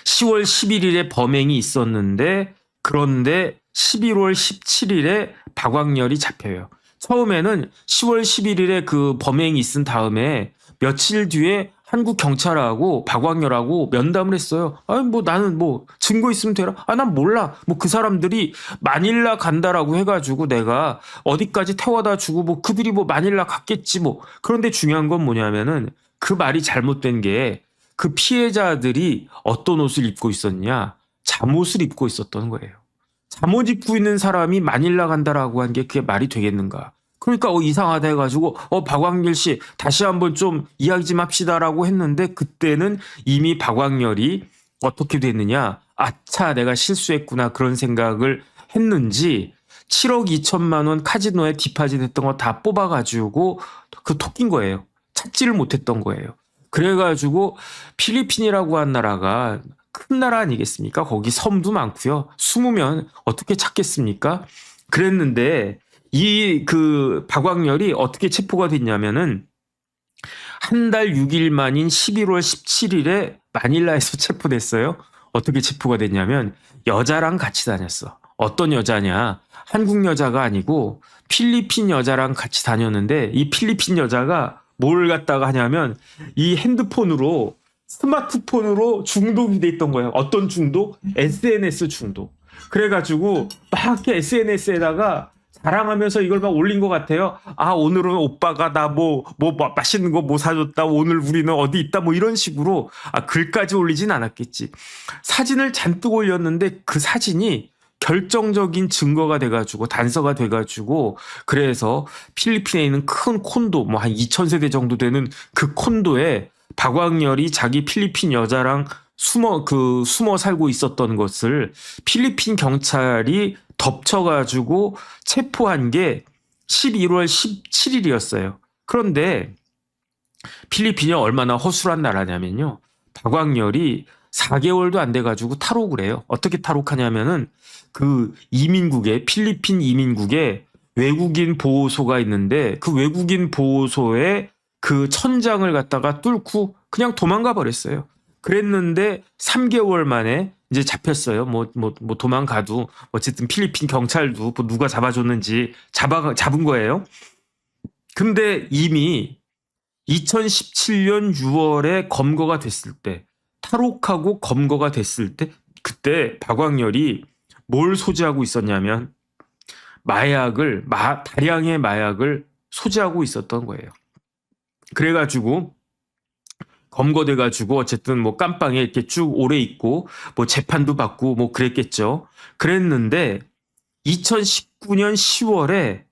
10월 11일에 범행이 있었는데 그런데 11월 17일에 박광렬이 잡혀요. 처음에는 10월 11일에 그 범행이 있은 다음에 며칠 뒤에 한국 경찰하고 박광렬하고 면담을 했어요. 나는 증거 있으면 되라. 난 몰라. 그 사람들이 마닐라 간다라고 해가지고 내가 어디까지 태워다 주고 그들이 마닐라 갔겠지 그런데 중요한 건 뭐냐면은 그 말이 잘못된 게 그 피해자들이 어떤 옷을 입고 있었냐? 잠옷을 입고 있었던 거예요. 잠옷 입고 있는 사람이 마닐라 간다라고 한 게 그게 말이 되겠는가. 그러니까 이상하다 해가지고 박광렬 씨 다시 한번 좀 이야기 좀 합시다라고 했는데 그때는 이미 박광렬이 어떻게 됐느냐. 아차 내가 실수했구나 그런 생각을 했는지 7억 2천만 원 카지노에 디파짓 했던 거 다 뽑아가지고 그 토낀 거예요. 찾지를 못했던 거예요. 그래가지고 필리핀이라고 한 나라가 큰 나라 아니겠습니까? 거기 섬도 많고요. 숨으면 어떻게 찾겠습니까? 그랬는데 이 그 박광렬이 어떻게 체포가 됐냐면은 한 달 6일 만인 11월 17일에 마닐라에서 체포됐어요. 어떻게 체포가 됐냐면 여자랑 같이 다녔어. 어떤 여자냐? 한국 여자가 아니고 필리핀 여자랑 같이 다녔는데 이 필리핀 여자가 뭘 갖다가 하냐면 이 핸드폰으로 스마트폰으로 중독이 돼 있던 거예요. 어떤 중독? SNS 중독. 그래가지고 막 이렇게 SNS에다가 자랑하면서 이걸 막 올린 것 같아요. 아, 오늘은 오빠가 나 뭐 맛있는 거 뭐 사줬다. 오늘 우리는 어디 있다. 뭐 이런 식으로 글까지 올리진 않았겠지. 사진을 잔뜩 올렸는데 그 사진이 결정적인 증거가 돼가지고 단서가 돼가지고 그래서 필리핀에 있는 큰 콘도 뭐 한 2,000세대 정도 되는 그 콘도에 박광렬이 자기 필리핀 여자랑 숨어 살고 있었던 것을 필리핀 경찰이 덮쳐가지고 체포한 게 11월 17일이었어요. 그런데 필리핀이 얼마나 허술한 나라냐면요. 박광렬이 4개월도 안 돼가지고 탈옥을 해요. 어떻게 탈옥하냐면은 그 필리핀 이민국에 외국인 보호소가 있는데 그 외국인 보호소에 그 천장을 갖다가 뚫고 그냥 도망가 버렸어요. 그랬는데 3개월 만에 이제 잡혔어요. 뭐 도망가도 어쨌든 필리핀 경찰도 뭐 누가 잡아줬는지 잡은 거예요. 근데 이미 2017년 6월에 검거가 됐을 때 탈옥하고 검거가 됐을 때 그때 박광렬이 뭘 소지하고 있었냐면 다량의 마약을 소지하고 있었던 거예요. 그래가지고 검거돼가지고 어쨌든 뭐 깜빵에 이렇게 쭉 오래 있고 뭐 재판도 받고 뭐 그랬겠죠. 그랬는데 2019년 10월에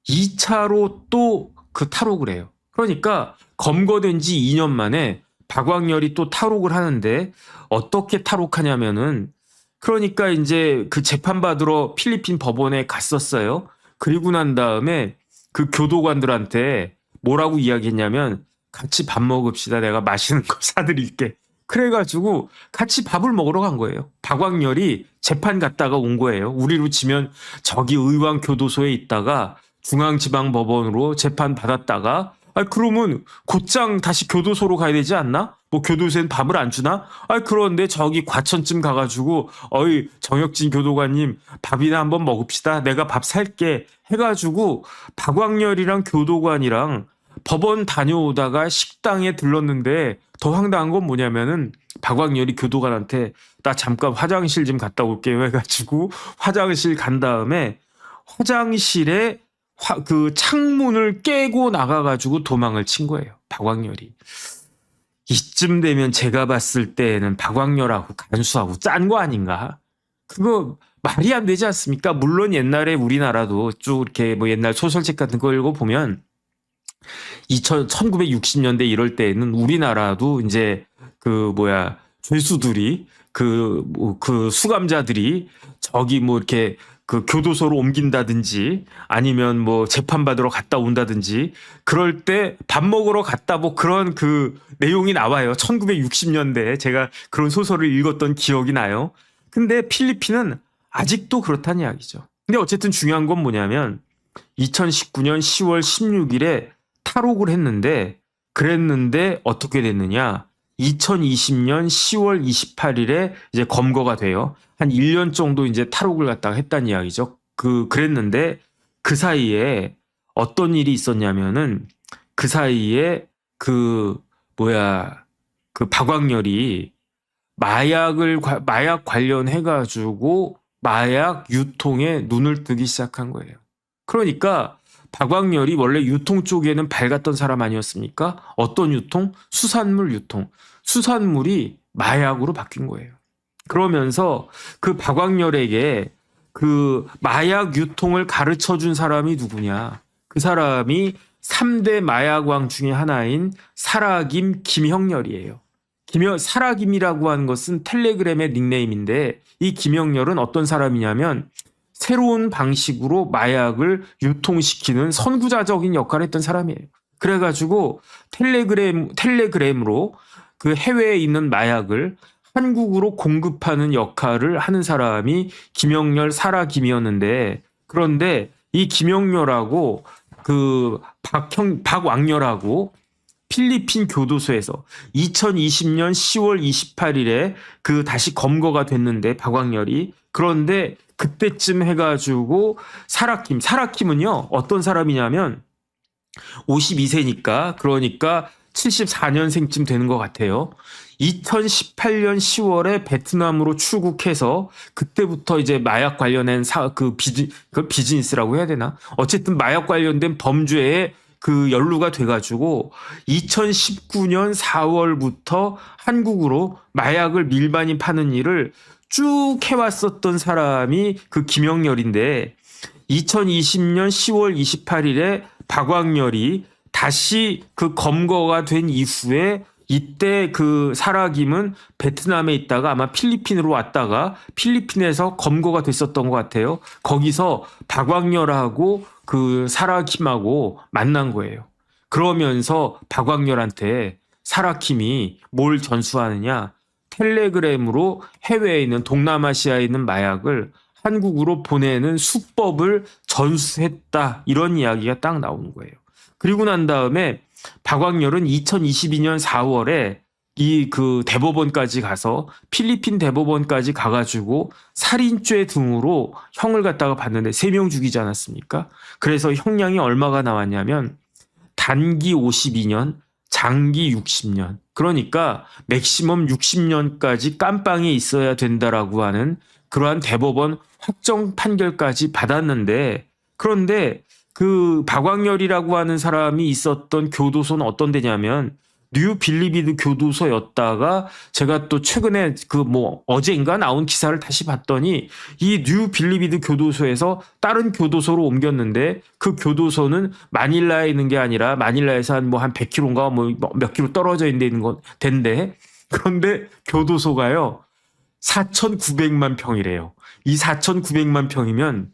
2차로 또 그 탈옥을 해요. 그러니까 검거된 지 2년 만에 박광렬이 또 탈옥을 하는데 어떻게 탈옥하냐면은 그러니까 이제 그 재판받으러 필리핀 법원에 갔었어요. 그리고 난 다음에 그 교도관들한테 뭐라고 이야기했냐면 같이 밥 먹읍시다. 내가 맛있는 거 사드릴게. 그래가지고 같이 밥을 먹으러 간 거예요. 박광렬이 재판 갔다가 온 거예요. 우리로 치면 저기 의왕교도소에 있다가 중앙지방법원으로 재판 받았다가 그러면 곧장 다시 교도소로 가야 되지 않나? 뭐 교도소엔 밥을 안 주나? 그런데 저기 과천쯤 가가지고 정혁진 교도관님 밥이나 한번 먹읍시다. 내가 밥 살게 해가지고 박광렬이랑 교도관이랑 법원 다녀오다가 식당에 들렀는데 더 황당한 건 뭐냐면은 박광렬이 교도관한테 나 잠깐 화장실 좀 갔다 올게요 해가지고 화장실 간 다음에 화장실에 그 창문을 깨고 나가가지고 도망을 친 거예요. 박광렬이. 이쯤 되면 제가 봤을 때는 박광렬하고 간수하고 짠 거 아닌가? 그거 말이 안 되지 않습니까? 물론 옛날에 우리나라도 쭉 이렇게 뭐 옛날 소설책 같은 거 읽어보면 1960년대 이럴 때에는 우리나라도 이제 죄수들이 그 수감자들이 저기 뭐 이렇게 그 교도소로 옮긴다든지 아니면 뭐 재판받으러 갔다 온다든지 그럴 때 밥 먹으러 갔다 뭐 그런 그 내용이 나와요. 1960년대에 제가 그런 소설을 읽었던 기억이 나요. 근데 필리핀은 아직도 그렇다는 이야기죠. 근데 어쨌든 중요한 건 뭐냐면 2019년 10월 16일에 탈옥을 그랬는데 어떻게 됐느냐. 2020년 10월 28일에 이제 검거가 돼요. 한 1년 정도 이제 탈옥을 갖다가 했다는 이야기죠. 그랬는데 그 사이에 어떤 일이 있었냐면은 그 사이에 그 박광렬이 마약 관련해가지고 마약 유통에 눈을 뜨기 시작한 거예요. 그러니까 박광렬이 원래 유통 쪽에는 밝았던 사람 아니었습니까? 어떤 유통? 수산물 유통. 수산물이 마약으로 바뀐 거예요. 그러면서 그 박광렬에게 그 마약 유통을 가르쳐 준 사람이 누구냐? 그 사람이 3대 마약왕 중에 하나인 사라김 김형렬이에요. 사라김이라고 하는 것은 텔레그램의 닉네임인데 이 김형렬은 어떤 사람이냐면 새로운 방식으로 마약을 유통시키는 선구자적인 역할을 했던 사람이에요. 그래가지고 텔레그램으로 그 해외에 있는 마약을 한국으로 공급하는 역할을 하는 사람이 김형렬 사라김이었는데, 그런데 이 김형렬하고 그 박왕렬하고 필리핀 교도소에서 2020년 10월 28일에 그 다시 검거가 됐는데 박왕렬이, 그런데 그때쯤 해가지고 사라킴은요 어떤 사람이냐면 52세니까 그러니까 74년생쯤 되는 것 같아요. 2018년 10월에 베트남으로 출국해서 그때부터 이제 마약 관련된 비즈니스라고 해야 되나? 어쨌든 마약 관련된 범죄에 그 연루가 돼가지고 2019년 4월부터 한국으로 마약을 밀반입 파는 일을 쭉 해왔었던 사람이 그 김형렬인데 2020년 10월 28일에 박왕렬이 다시 그 검거가 된 이후에 이때 그 사라김은 베트남에 있다가 아마 필리핀으로 왔다가 필리핀에서 검거가 됐었던 것 같아요. 거기서 박왕렬하고 그 사라킴하고 만난 거예요. 그러면서 박왕렬한테 사라킴이 뭘 전수하느냐? 텔레그램으로 해외에 있는 동남아시아에 있는 마약을 한국으로 보내는 수법을 전수했다. 이런 이야기가 딱 나오는 거예요. 그리고 난 다음에 박왕렬은 2022년 4월에 이 그 대법원까지 가서 필리핀 대법원까지 가가지고 살인죄 등으로 형을 갖다가 받는데 3명 죽이지 않았습니까? 그래서 형량이 얼마가 나왔냐면 단기 52년, 장기 60년. 그러니까 맥시멈 60년까지 깜빵에 있어야 된다라고 하는 그러한 대법원 확정 판결까지 받았는데, 그런데 그 박왕렬이라고 하는 사람이 있었던 교도소는 어떤 데냐면 뉴 빌리비드 교도소였다가 제가 또 최근에 그 어제인가 나온 기사를 다시 봤더니 이 뉴 빌리비드 교도소에서 다른 교도소로 옮겼는데 그 교도소는 마닐라에 있는 게 아니라 마닐라에서 한 100km인가 몇 킬로 떨어져 있는 데인데, 그런데 교도소가요 4,900만 평이래요. 이 4,900만 평이면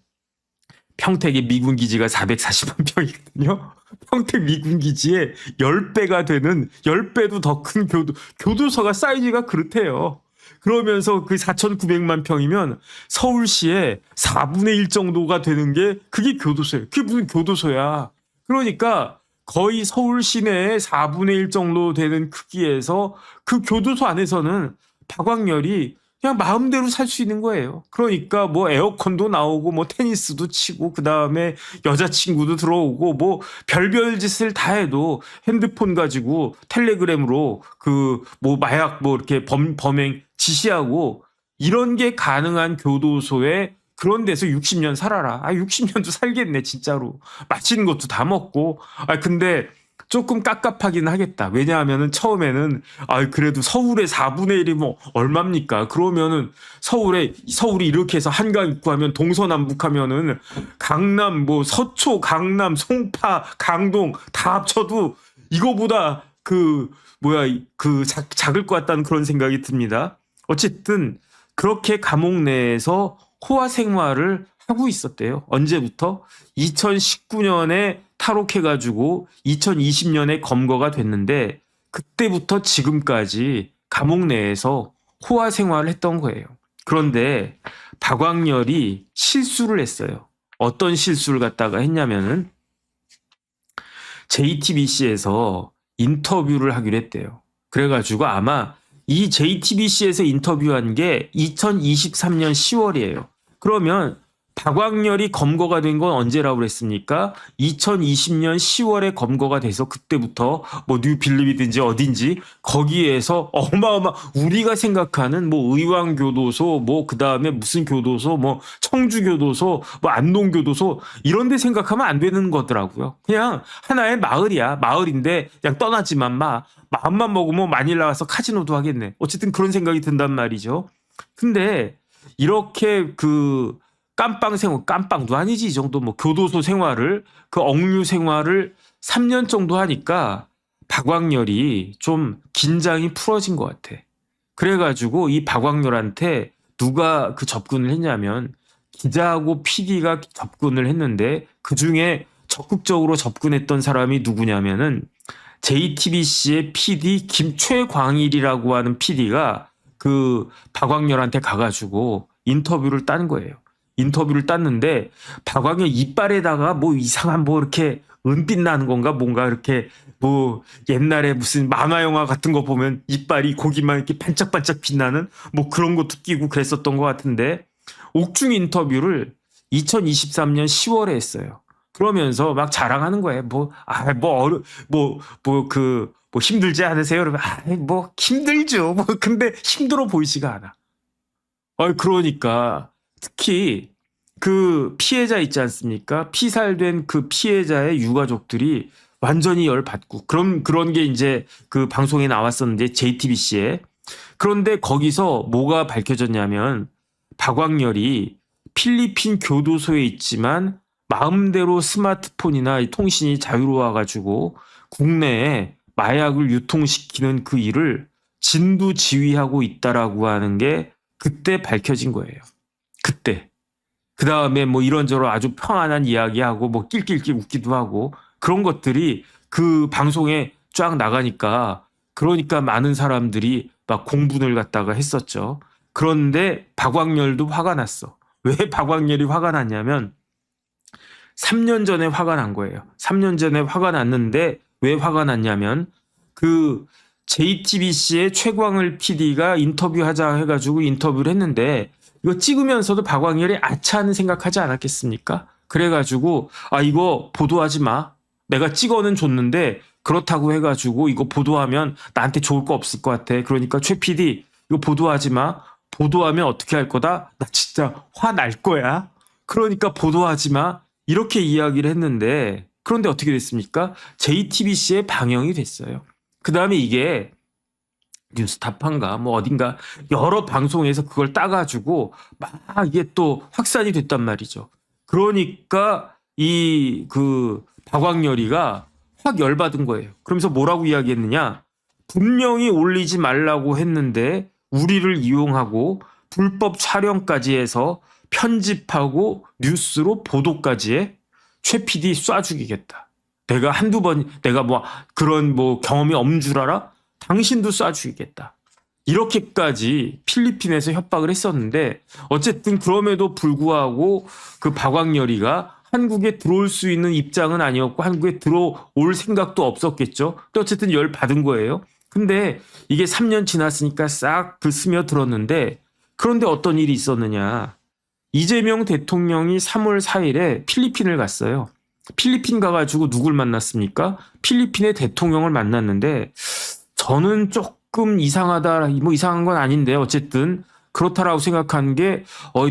평택의 미군 기지가 440만 평이거든요. 평택 미군 기지의 10배가 되는 10배도 더 큰 교도소가 사이즈가 그렇대요. 그러면서 그 4,900만 평이면 서울시의 4분의 1 정도가 되는 게 그게 교도소예요. 그게 무슨 교도소야. 그러니까 거의 서울 시내의 4분의 1 정도 되는 크기에서 그 교도소 안에서는 박왕렬이 그냥 마음대로 살 수 있는 거예요. 그러니까 에어컨도 나오고 테니스도 치고 그다음에 여자친구도 들어오고 별별 짓을 다 해도 핸드폰 가지고 텔레그램으로 마약 이렇게 범행 지시하고 이런 게 가능한 교도소에 그런 데서 60년 살아라. 60년도 살겠네 진짜로. 맛있는 것도 다 먹고. 근데 조금 깝깝하긴 하겠다. 왜냐하면은 처음에는 그래도 서울의 4분의 1이 얼마입니까? 그러면은 서울이 이렇게 해서 한강 있고 하면 동서남북 하면은 강남 서초, 강남, 송파, 강동 다 합쳐도 이거보다 작을 것 같다는 그런 생각이 듭니다. 어쨌든 그렇게 감옥 내에서 호화 생활을 하고 있었대요. 언제부터? 2019년에 탈옥해가지고 2020년에 검거가 됐는데 그때부터 지금까지 감옥 내에서 호화 생활을 했던 거예요. 그런데 박왕렬이 실수를 했어요. 어떤 실수를 갖다가 했냐면은 JTBC에서 인터뷰를 하기로 했대요. 그래가지고 아마 이 JTBC에서 인터뷰한 게 2023년 10월이에요. 그러면 박왕렬이 검거가 된 건 언제라고 그랬습니까? 2020년 10월에 검거가 돼서 그때부터 뉴 빌리비든지 어딘지 거기에서 우리가 생각하는 의왕교도소 그다음에 무슨 교도소 청주교도소 안동교도소 이런 데 생각하면 안 되는 거더라고요. 그냥 하나의 마을이야. 마을인데 그냥 떠나지만 마음만 먹으면 마닐라 와서 카지노도 하겠네. 어쨌든 그런 생각이 든단 말이죠. 근데 이렇게 깜빵 생활, 깜빵도 아니지 이 정도 뭐 교도소 생활을 그 억류 생활을 3년 정도 하니까 박광렬이 좀 긴장이 풀어진 것 같아. 그래가지고 이 박광렬한테 누가 그 접근을 했냐면 기자하고 PD가 접근을 했는데 그중에 적극적으로 접근했던 사람이 누구냐면은 JTBC의 PD 김최광일이라고 하는 PD가 그 박광렬한테 가가지고 인터뷰를 딴 거예요. 인터뷰를 땄는데 박광렬 이빨에다가 뭐 이상한 뭐 이렇게 은빛 나는 건가 뭔가 이렇게 뭐 옛날에 무슨 만화 영화 같은 거 보면 이빨이 고기만 이렇게 반짝반짝 빛나는 뭐 그런 것도 끼고 그랬었던 것 같은데 옥중 인터뷰를 2023년 10월에 했어요. 그러면서 막 자랑하는 거예요. 뭐 힘들지 않으세요? 그러면 뭐 힘들죠. 뭐 근데 힘들어 보이지가 않아. 그러니까 특히 그 피해자 있지 않습니까? 피살된 그 피해자의 유가족들이 완전히 열받고 그런 게 이제 그 방송에 나왔었는데 JTBC에. 그런데 거기서 뭐가 밝혀졌냐면 박광렬이 필리핀 교도소에 있지만 마음대로 스마트폰이나 통신이 자유로워가지고 국내에 마약을 유통시키는 그 일을 진두지휘하고 있다라고 하는 게 그때 밝혀진 거예요. 그때. 그 다음에 뭐 이런저런 아주 평안한 이야기하고 뭐 낄낄낄 웃기도 하고 그런 것들이 그 방송에 쫙 나가니까 그러니까 많은 사람들이 막 공분을 갖다가 했었죠. 그런데 박광렬도 화가 났어. 왜 박광렬이 화가 났냐면 3년 전에 화가 난 거예요. 3년 전에 화가 났는데 왜 화가 났냐면 그 JTBC의 최광을 PD가 인터뷰하자 해가지고 인터뷰를 했는데 이거 찍으면서도 박광렬이 아차하는 생각하지 않았겠습니까? 그래가지고 이거 보도하지 마. 내가 찍어는 줬는데 그렇다고 해가지고 이거 보도하면 나한테 좋을 거 없을 것 같아. 그러니까 최 PD 이거 보도하지 마. 보도하면 어떻게 할 거다? 나 진짜 화 날 거야. 그러니까 보도하지 마. 이렇게 이야기를 했는데 그런데 어떻게 됐습니까? JTBC에 방영이 됐어요. 그 다음에 이게 뉴스타파인가 뭐 어딘가 여러 방송에서 그걸 따가지고 막 이게 또 확산이 됐단 말이죠. 그러니까 이 그 박광렬이가 확 열받은 거예요. 그러면서 뭐라고 이야기했느냐? 분명히 올리지 말라고 했는데 우리를 이용하고 불법 촬영까지 해서 편집하고 뉴스로 보도까지 해? 최 PD 쏴 죽이겠다. 내가 한두 번 내가 뭐 그런 뭐 경험이 없는 줄 알아? 당신도 쏴 죽이겠다. 이렇게까지 필리핀에서 협박을 했었는데 어쨌든 그럼에도 불구하고 그 박광렬이가 한국에 들어올 수 있는 입장은 아니었고 한국에 들어올 생각도 없었겠죠. 근데 어쨌든 열 받은 거예요. 근데 이게 3년 지났으니까 싹 그 스며들었는데 그런데 어떤 일이 있었느냐. 이재명 대통령이 3월 4일에 필리핀을 갔어요. 필리핀 가가지고 누굴 만났습니까? 필리핀의 대통령을 만났는데 저는 조금 이상하다, 뭐 이상한 건 아닌데 어쨌든 그렇다라고 생각한 게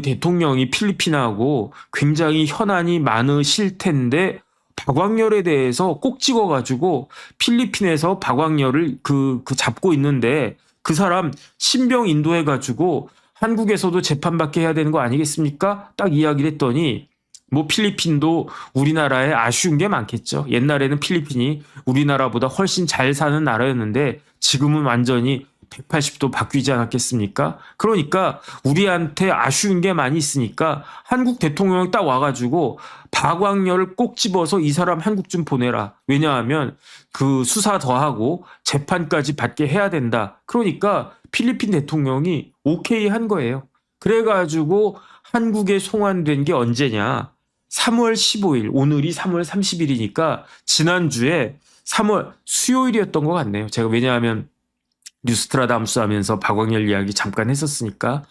대통령이 필리핀하고 굉장히 현안이 많으실 텐데 박광렬에 대해서 꼭 찍어가지고 필리핀에서 박광렬을 그 잡고 있는데 그 사람 신병 인도해가지고 한국에서도 재판받게 해야 되는 거 아니겠습니까? 딱 이야기를 했더니 뭐 필리핀도 우리나라에 아쉬운 게 많겠죠. 옛날에는 필리핀이 우리나라보다 훨씬 잘 사는 나라였는데 지금은 완전히 180도 바뀌지 않았겠습니까? 그러니까 우리한테 아쉬운 게 많이 있으니까 한국 대통령이 딱 와가지고 박광렬을 꼭 집어서 이 사람 한국 좀 보내라. 왜냐하면 그 수사 더하고 재판까지 받게 해야 된다. 그러니까 필리핀 대통령이 오케이 한 거예요. 그래가지고 한국에 송환된 게 언제냐. 3월 15일, 오늘이 3월 30일이니까 지난주에 3월 수요일이었던 것 같네요. 제가 왜냐하면 뉴스트라담스 하면서 박광렬 이야기 잠깐 했었으니까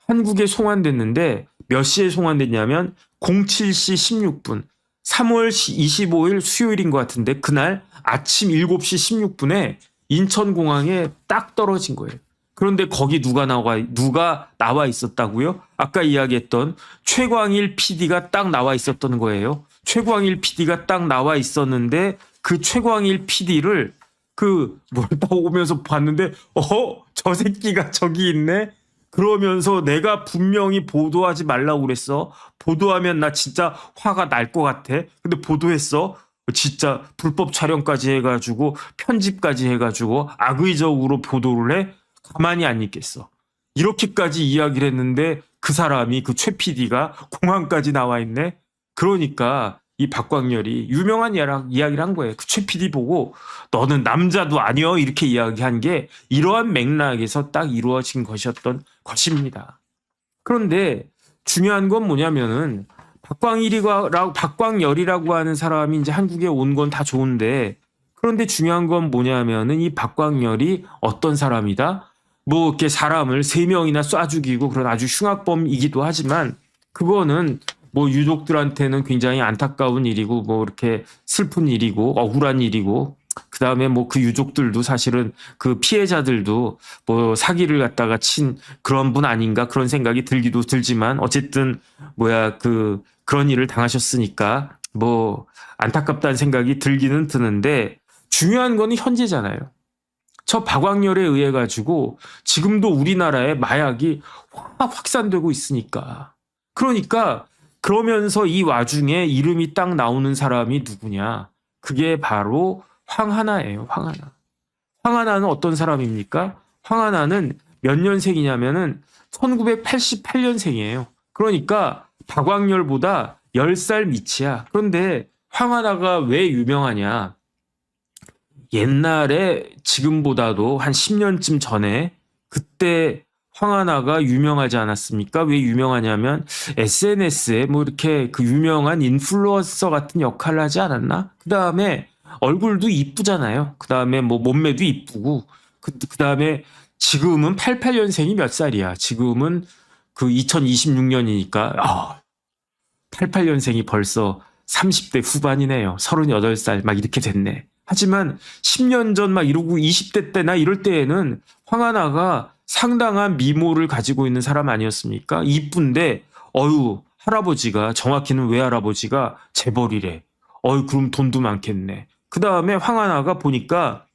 한국에 송환됐는데 몇 시에 송환됐냐면 07시 16분 3월 25일 수요일인 것 같은데 그날 아침 7시 16분에 인천공항에 딱 떨어진 거예요. 그런데 거기 누가 나와 있었다고요? 아까 이야기했던 최광일 PD가 딱 나와 있었던 거예요. 최광일 PD가 딱 나와 있었는데 그 최광일 PD를 뭘 딱 오면서 봤는데 저 새끼가 저기 있네. 그러면서 내가 분명히 보도하지 말라고 그랬어. 보도하면 나 진짜 화가 날 것 같아. 근데 보도했어. 진짜 불법 촬영까지 해가지고 편집까지 해가지고 악의적으로 보도를 해? 가만히 안 있겠어. 이렇게까지 이야기를 했는데 그 사람이 그 최 PD가 공항까지 나와 있네. 그러니까 이 박광렬이 유명한 이야기를 한 거예요. 그 최 PD 보고 너는 남자도 아니여 이렇게 이야기한 게 이러한 맥락에서 딱 이루어진 것이었던 것입니다. 그런데 중요한 건 뭐냐면은 박광열이라고 하는 사람이 이제 한국에 온 건 다 좋은데 그런데 중요한 건 뭐냐면은 이 박광열이 어떤 사람이다? 뭐 이렇게 사람을 3명이나 쏴 죽이고 그런 아주 흉악범이기도 하지만 그거는 뭐 유족들한테는 굉장히 안타까운 일이고 뭐 이렇게 슬픈 일이고 억울한 일이고 그다음에 뭐 그 유족들도 사실은 그 피해자들도 뭐 사기를 갖다가 친 그런 분 아닌가 그런 생각이 들기도 들지만 어쨌든 그런 일을 당하셨으니까 뭐 안타깝다는 생각이 들기는 드는데 중요한 거는 현재잖아요. 저 박광렬에 의해 가지고 지금도 우리나라에 마약이 확산되고 있으니까. 그러니까 그러면서 이 와중에 이름이 딱 나오는 사람이 누구냐? 그게 바로 황하나예요. 황하나. 황하나는 어떤 사람입니까? 황하나는 몇 년생이냐면은 1988년생이에요. 그러니까 박광렬보다 10살 밑이야. 그런데 황하나가 왜 유명하냐? 옛날에 지금보다도 한 10년쯤 전에 그때 황하나가 유명하지 않았습니까? 왜 유명하냐면 SNS에 뭐 이렇게 그 유명한 인플루언서 같은 역할을 하지 않았나? 그 다음에 얼굴도 이쁘잖아요. 그 다음에 뭐 몸매도 이쁘고 그 다음에 지금은 88년생이 몇 살이야? 지금은 그 2026년이니까 88년생이 벌써 30대 후반이네요. 38살 막 이렇게 됐네. 하지만 10년 전 막 이러고 20대 때나 이럴 때에는 황하나가 상당한 미모를 가지고 있는 사람 아니었습니까? 이쁜데 할아버지가 정확히는 외할아버지가 재벌이래. 그럼 돈도 많겠네. 그 다음에 황하나가 보니까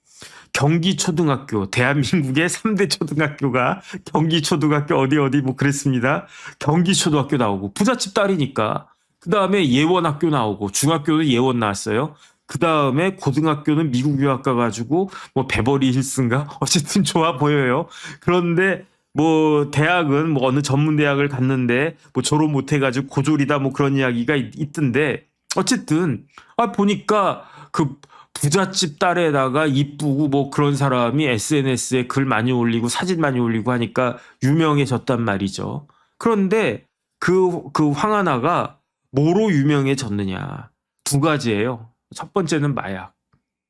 경기초등학교, 대한민국의 3대 초등학교가 경기초등학교 어디 뭐 그랬습니다. 경기초등학교 나오고 부잣집 딸이니까 그 다음에 예원학교 나오고 중학교는 예원 나왔어요. 그 다음에 고등학교는 미국 유학 가가지고 뭐 베버리 힐스인가 어쨌든 좋아 보여요. 그런데 뭐 대학은 뭐 어느 전문 대학을 갔는데 뭐 졸업 못 해가지고 고졸이다 뭐 그런 이야기가 있던데 어쨌든 보니까 그 부잣집 딸에다가 이쁘고 뭐 그런 사람이 SNS에 글 많이 올리고 사진 많이 올리고 하니까 유명해졌단 말이죠. 그런데 그 황하나가 뭐로 유명해졌느냐? 2가지예요. 첫 번째는 마약.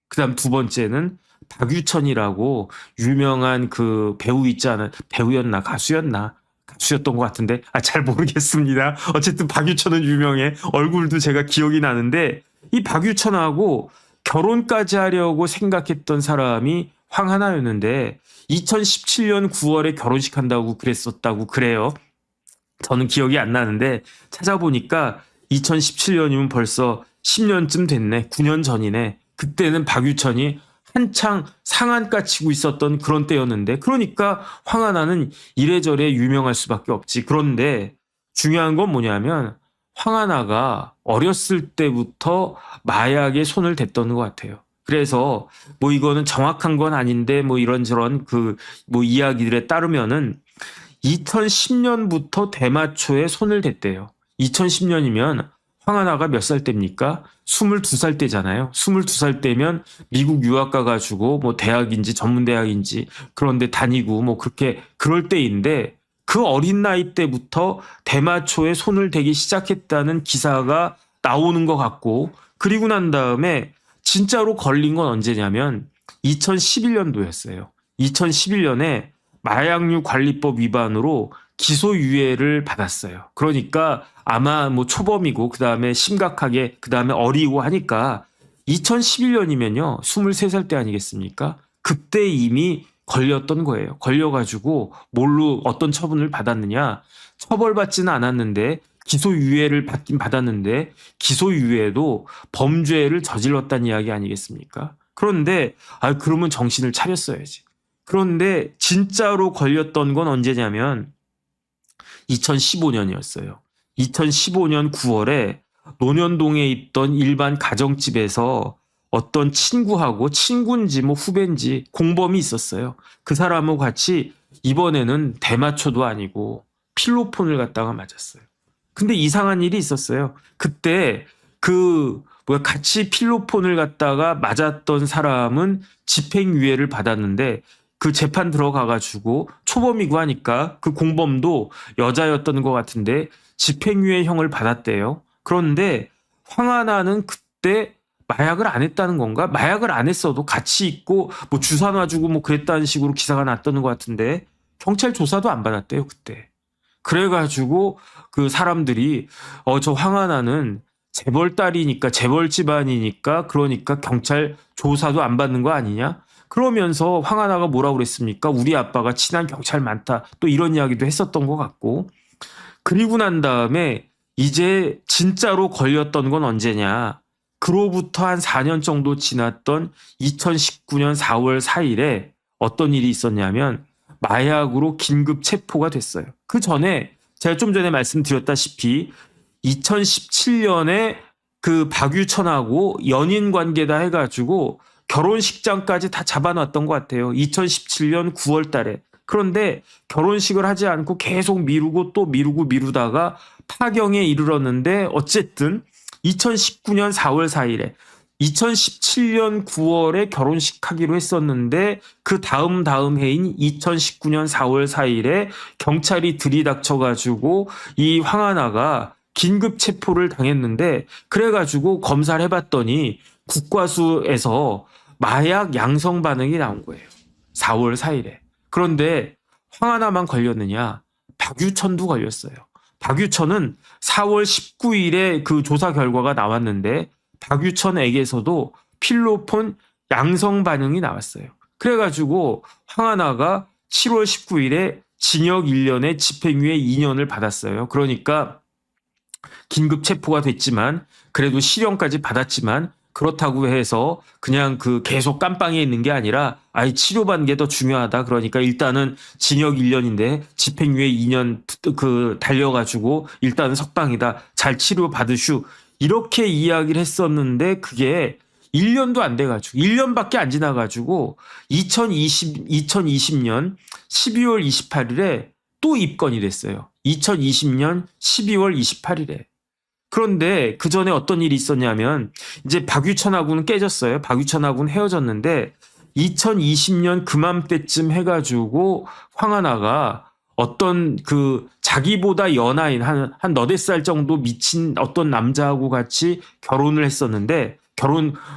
그다음 2번째는 박유천이라고 유명한 그 배우 있잖아. 배우였나 가수였나? 가수였던 것 같은데 잘 모르겠습니다. 어쨌든 박유천은 유명해. 얼굴도 제가 기억이 나는데 이 박유천하고 결혼까지 하려고 생각했던 사람이 황하나였는데 2017년 9월에 결혼식 한다고 그랬었다고 그래요. 저는 기억이 안 나는데 찾아보니까 2017년이면 벌써 10년쯤 됐네. 9년 전이네. 그때는 박유천이 한창 상한가 치고 있었던 그런 때였는데 그러니까 황하나는 이래저래 유명할 수밖에 없지. 그런데 중요한 건 뭐냐면 황하나가 어렸을 때부터 마약에 손을 댔던 것 같아요. 그래서 뭐 이거는 정확한 건 아닌데 뭐 이런저런 뭐 이야기들에 따르면은 2010년부터 대마초에 손을 댔대요. 2010년이면 황하나가 몇 살 때입니까? 22살 때잖아요. 22살 때면 미국 유학 가가지고 뭐 대학인지 전문대학인지 그런데 다니고 뭐 그렇게 그럴 때인데 그 어린 나이 때부터 대마초에 손을 대기 시작했다는 기사가 나오는 것 같고 그리고 난 다음에 진짜로 걸린 건 언제냐면 2011년도였어요. 2011년에 마약류 관리법 위반으로 기소유예를 받았어요. 그러니까 아마 뭐 초범이고 그다음에 심각하게 그다음에 어리고 하니까 2011년이면요. 23살 때 아니겠습니까? 그때 이미 걸렸던 거예요. 걸려가지고 뭘로 어떤 처분을 받았느냐. 처벌받지는 않았는데 기소유예를 받긴 받았는데 기소유예도 범죄를 저질렀다는 이야기 아니겠습니까? 그런데 그러면 정신을 차렸어야지. 그런데 진짜로 걸렸던 건 언제냐면 2015년이었어요. 2015년 9월에 논현동에 있던 일반 가정집에서 어떤 친구하고 친구인지 뭐 후배인지 공범이 있었어요. 그 사람하고 같이 이번에는 대마초도 아니고 필로폰을 갖다가 맞았어요. 근데 이상한 일이 있었어요. 그때 같이 필로폰을 갖다가 맞았던 사람은 집행유예를 받았는데 그 재판 들어가가지고 초범이고 하니까 그 공범도 여자였던 것 같은데 집행유예형을 받았대요. 그런데 황하나는 그때 마약을 안 했다는 건가? 마약을 안 했어도 같이 있고 뭐 주사 놔주고 뭐 그랬다는 식으로 기사가 났던 것 같은데 경찰 조사도 안 받았대요 그때. 그래가지고 그 사람들이 저 황하나는 재벌 딸이니까 재벌 집안이니까 그러니까 경찰 조사도 안 받는 거 아니냐? 그러면서 황하나가 뭐라고 그랬습니까? 우리 아빠가 친한 경찰 많다. 또 이런 이야기도 했었던 것 같고. 그리고 난 다음에 이제 진짜로 걸렸던 건 언제냐? 그로부터 한 4년 정도 지났던 2019년 4월 4일에 어떤 일이 있었냐면 마약으로 긴급 체포가 됐어요. 그 전에 제가 좀 전에 말씀드렸다시피 2017년에 그 박유천하고 연인 관계다 해가지고 결혼식장까지 다 잡아놨던 것 같아요. 2017년 9월 달에. 그런데 결혼식을 하지 않고 계속 미루고 또 미루다가 파경에 이르렀는데 어쨌든 2019년 4월 4일에 2017년 9월에 결혼식 하기로 했었는데 그 다음 해인 2019년 4월 4일에 경찰이 들이닥쳐가지고 이 황하나가 긴급 체포를 당했는데 그래가지고 검사를 해봤더니 국과수에서 마약 양성 반응이 나온 거예요. 4월 4일에. 그런데 황하나만 걸렸느냐? 박유천도 걸렸어요. 박유천은 4월 19일에 그 조사 결과가 나왔는데 박유천에게서도 필로폰 양성 반응이 나왔어요. 그래가지고 황하나가 7월 19일에 징역 1년에 집행유예 2년을 받았어요. 그러니까 긴급 체포가 됐지만 그래도 실형까지 받았지만 그렇다고 해서 그냥 계속 깜빵에 있는 게 아니라 치료받는 게 더 중요하다. 그러니까 일단은 징역 1년인데 집행유예 2년 달려가지고 일단은 석방이다. 잘 치료받으슈. 이렇게 이야기를 했었는데 그게 1년도 안 돼가지고 1년밖에 안 지나가지고 2020년 12월 28일에 또 입건이 됐어요. 2020년 12월 28일에. 그런데 그 전에 어떤 일이 있었냐면 이제 박유천하고는 깨졌어요. 박유천하고는 헤어졌는데 2020년 그맘때쯤 해가지고 황하나가 어떤 자기보다 연하인 한 너댓 살 정도 미친 어떤 남자하고 같이 결혼을 했었는데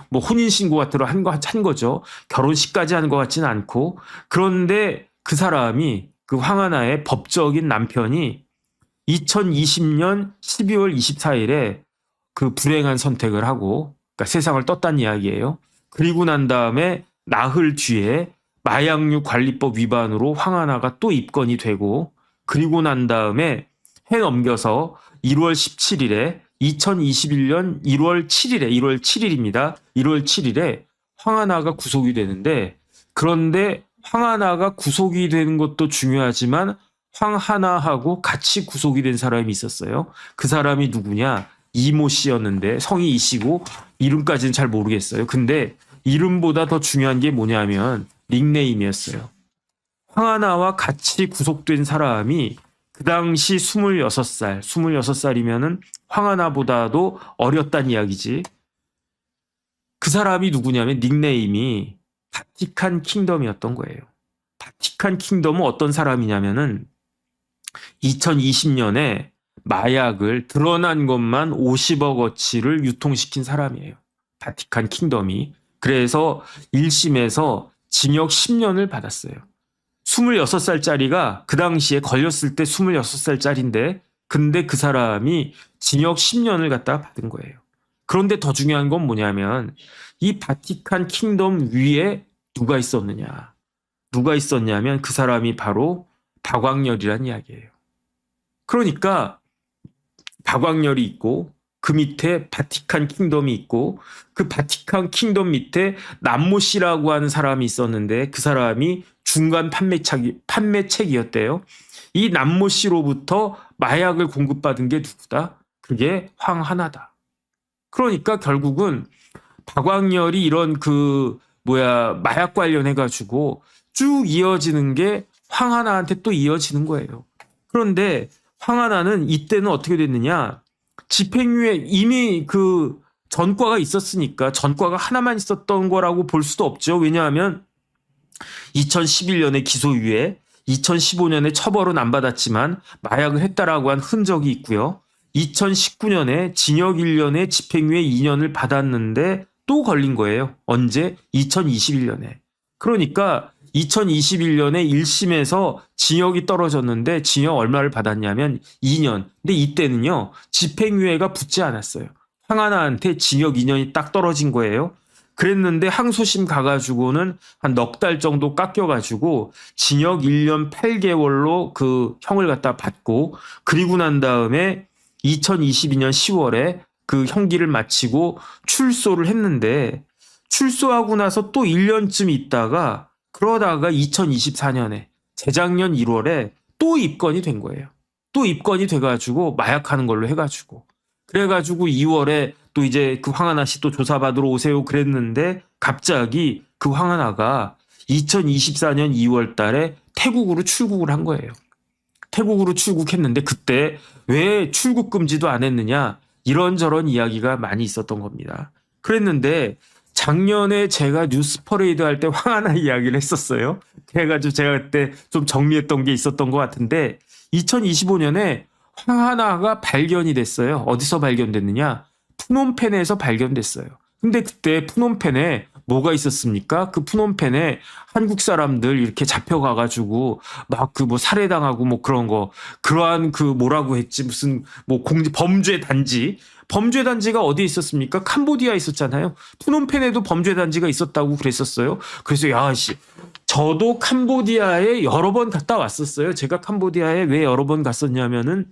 뭐 혼인신고 같은 거 한 거죠. 결혼식까지 한 것 같지는 않고 그런데 그 사람이 그 황하나의 법적인 남편이 2020년 12월 24일에 그 불행한 선택을 하고 그러니까 세상을 떴단 이야기예요. 그리고 난 다음에 나흘 뒤에 마약류 관리법 위반으로 황하나가 또 입건이 되고 그리고 난 다음에 해 넘겨서 1월 17일에 2021년 1월 7일입니다. 1월 7일에 황하나가 구속이 되는데 그런데 황하나가 구속이 되는 것도 중요하지만 황하나하고 같이 구속이 된 사람이 있었어요. 그 사람이 누구냐? 이모 씨였는데 성이 이씨고 이름까지는 잘 모르겠어요. 근데 이름보다 더 중요한 게 뭐냐면 닉네임이었어요. 황하나와 같이 구속된 사람이 그 당시 26살, 26살이면은 황하나보다도 어렸단 이야기지. 그 사람이 누구냐면 닉네임이 바티칸 킹덤이었던 거예요. 바티칸 킹덤은 어떤 사람이냐면은 2020년에 마약을 드러난 것만 50억 어치를 유통시킨 사람이에요. 바티칸 킹덤이. 그래서 1심에서 징역 10년을 받았어요. 26살짜리가 그 당시에 걸렸을 때 26살짜리인데 근데 그 사람이 징역 10년을 갖다가 받은 거예요. 그런데 더 중요한 건 뭐냐면 이 바티칸 킹덤 위에 누가 있었느냐. 누가 있었냐면 그 사람이 바로 박광렬이란 이야기예요. 그러니까 박광렬이 있고 그 밑에 바티칸 킹덤이 있고 그 바티칸 킹덤 밑에 남모씨라고 하는 사람이 있었는데 그 사람이 중간 판매책이었대요. 이 남모씨로부터 마약을 공급받은 게 누구다? 그게 황하나다. 그러니까 결국은 박광렬이 이런 마약 관련해가지고 쭉 이어지는 게 황하나한테 또 이어지는 거예요. 그런데 황하나는 이때는 어떻게 됐느냐? 집행유예 이미 그 전과가 있었으니까 전과가 하나만 있었던 거라고 볼 수도 없죠. 왜냐하면 2011년에 기소유예, 2015년에 처벌은 안 받았지만 마약을 했다라고 한 흔적이 있고요. 2019년에 징역 1년에 집행유예 2년을 받았는데 또 걸린 거예요. 언제? 2021년에. 그러니까 2021년에 1심에서 징역이 떨어졌는데 징역 얼마를 받았냐면 2년. 근데 이때는요. 집행유예가 붙지 않았어요. 황하나한테 징역 2년이 딱 떨어진 거예요. 그랬는데 항소심 가가지고는 한 넉 달 정도 깎여가지고 징역 1년 8개월로 그 형을 갖다 받고 그리고 난 다음에 2022년 10월에 그 형기를 마치고 출소를 했는데 출소하고 나서 또 1년쯤 있다가 그러다가 2024년에 재작년 1월에 또 입건이 된 거예요. 또 입건이 돼가지고 마약하는 걸로 해가지고 그래가지고 2월에 또 이제 그 황하나 씨 또 조사받으러 오세요 그랬는데 갑자기 그 황하나가 2024년 2월 달에 태국으로 출국을 한 거예요. 태국으로 출국했는데 그때 왜 출국 금지도 안 했느냐 이런저런 이야기가 많이 있었던 겁니다. 그랬는데 작년에 제가 뉴스 퍼레이드 할 때 황하나 이야기를 했었어요. 그래가지고 제가 그때 좀 정리했던 게 있었던 것 같은데 2025년에 황하나가 발견이 됐어요. 어디서 발견됐느냐? 푸놈펜에서 발견됐어요. 근데 그때 푸놈펜에 뭐가 있었습니까? 그 푸놈펜에 한국 사람들 이렇게 잡혀가가지고 막 살해당하고 뭐 그런 거 그러한 뭐라고 했지 무슨 범죄 단지. 범죄 단지가 어디에 있었습니까? 캄보디아에 있었잖아요. 푸놈펜에도 범죄 단지가 있었다고 그랬었어요. 그래서 저도 캄보디아에 여러 번 갔다 왔었어요. 제가 캄보디아에 왜 여러 번 갔었냐면은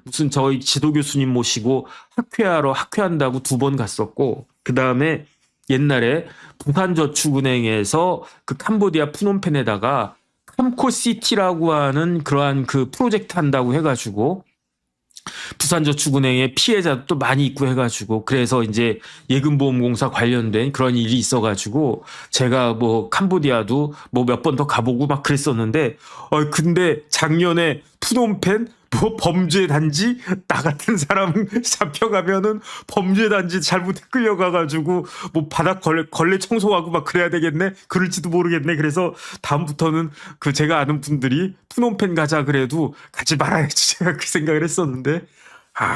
무슨 저희 지도 교수님 모시고 학회한다고 2번 갔었고 그 다음에 옛날에 부산저축은행에서 그 캄보디아 푸놈펜에다가 캄코시티라고 하는 그러한 그 프로젝트 한다고 해가지고 부산저축은행의 피해자도 많이 있고 해가지고 그래서 이제 예금보험공사 관련된 그런 일이 있어가지고 제가 캄보디아도 몇 번 더 가보고 막 그랬었는데 근데 작년에 푸놈펜 범죄 단지 나 같은 사람 잡혀가면은 범죄 단지 잘못 끌려가가지고 바닥 걸레 청소하고 막 그래야 되겠네 그럴지도 모르겠네 그래서 다음부터는 제가 아는 분들이 푸놈펜 가자 그래도 가지 말아야지 제가 그 생각을 했었는데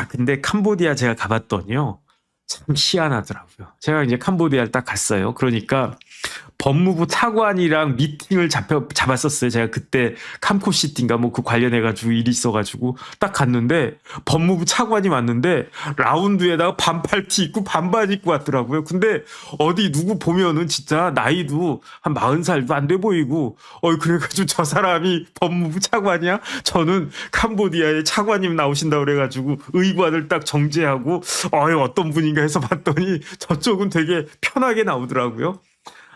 근데 캄보디아 제가 가봤더니요 참 희한하더라고요. 제가 이제 캄보디아를 딱 갔어요. 그러니까 법무부 차관이랑 미팅을 잡았었어요. 제가 그때 캄코시티인가 그 관련해가지고 일이 있어가지고 딱 갔는데 법무부 차관이 왔는데 라운드에다가 반팔티 입고 반바지 입고 왔더라고요. 근데 어디 누구 보면은 진짜 나이도 한 40살도 안 돼 보이고 그래가지고 저 사람이 법무부 차관이야? 저는 캄보디아에 차관님 나오신다고 그래가지고 의관을 딱 정지하고 어떤 분인가 해서 봤더니 저쪽은 되게 편하게 나오더라고요.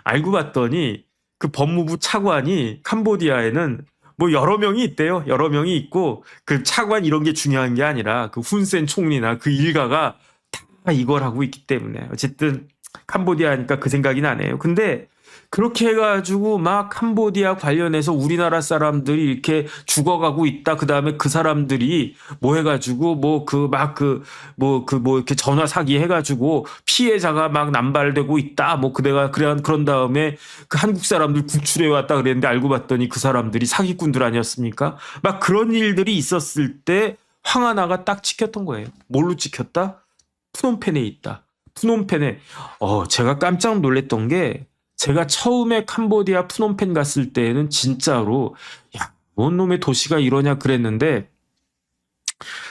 알고 봤더니 그 법무부 차관이 캄보디아에는 여러 명이 있대요. 여러 명이 있고 그 차관 이런 게 중요한 게 아니라 그 훈센 총리나 그 일가가 다 이걸 하고 있기 때문에 어쨌든 캄보디아니까 그 생각이 나네요. 근데 그렇게 해가지고 막 캄보디아 관련해서 우리나라 사람들이 이렇게 죽어가고 있다. 그 다음에 그 사람들이 해가지고 이렇게 전화 사기 해가지고 피해자가 막 남발되고 있다. 그런 다음에 그 한국 사람들 구출해 왔다 그랬는데 알고 봤더니 그 사람들이 사기꾼들 아니었습니까? 막 그런 일들이 있었을 때 황하나가 딱 찍혔던 거예요. 뭘로 찍혔다? 푸놈펜에 있다. 푸놈펜에 제가 깜짝 놀랐던 게 제가 처음에 캄보디아 푸놈펜 갔을 때는 진짜로 뭔 놈의 도시가 이러냐 그랬는데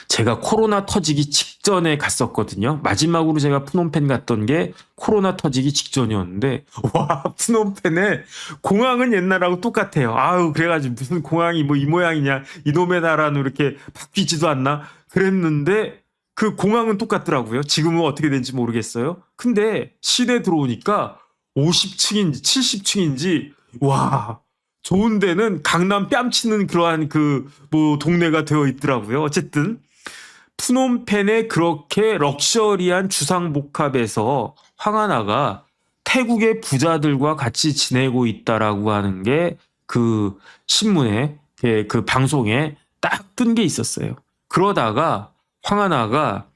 제가 코로나 터지기 직전에 갔었거든요. 마지막으로 제가 푸놈펜 갔던 게 코로나 터지기 직전이었는데 와 푸놈펜에 공항은 옛날하고 똑같아요. 그래가지고 무슨 공항이 이 모양이냐 이놈의 나라는 이렇게 바뀌지도 않나 그랬는데 그 공항은 똑같더라고요. 지금은 어떻게 된지 모르겠어요. 근데 시내 들어오니까 50층인지 70층인지 와 좋은 데는 강남 뺨치는 그러한 그 뭐 동네가 되어 있더라고요. 어쨌든 푸놈펜의 그렇게 럭셔리한 주상복합에서 황하나가 태국의 부자들과 같이 지내고 있다라고 하는 게 그 신문에 그 방송에 딱 뜬 게 있었어요. 그러다가 황하나가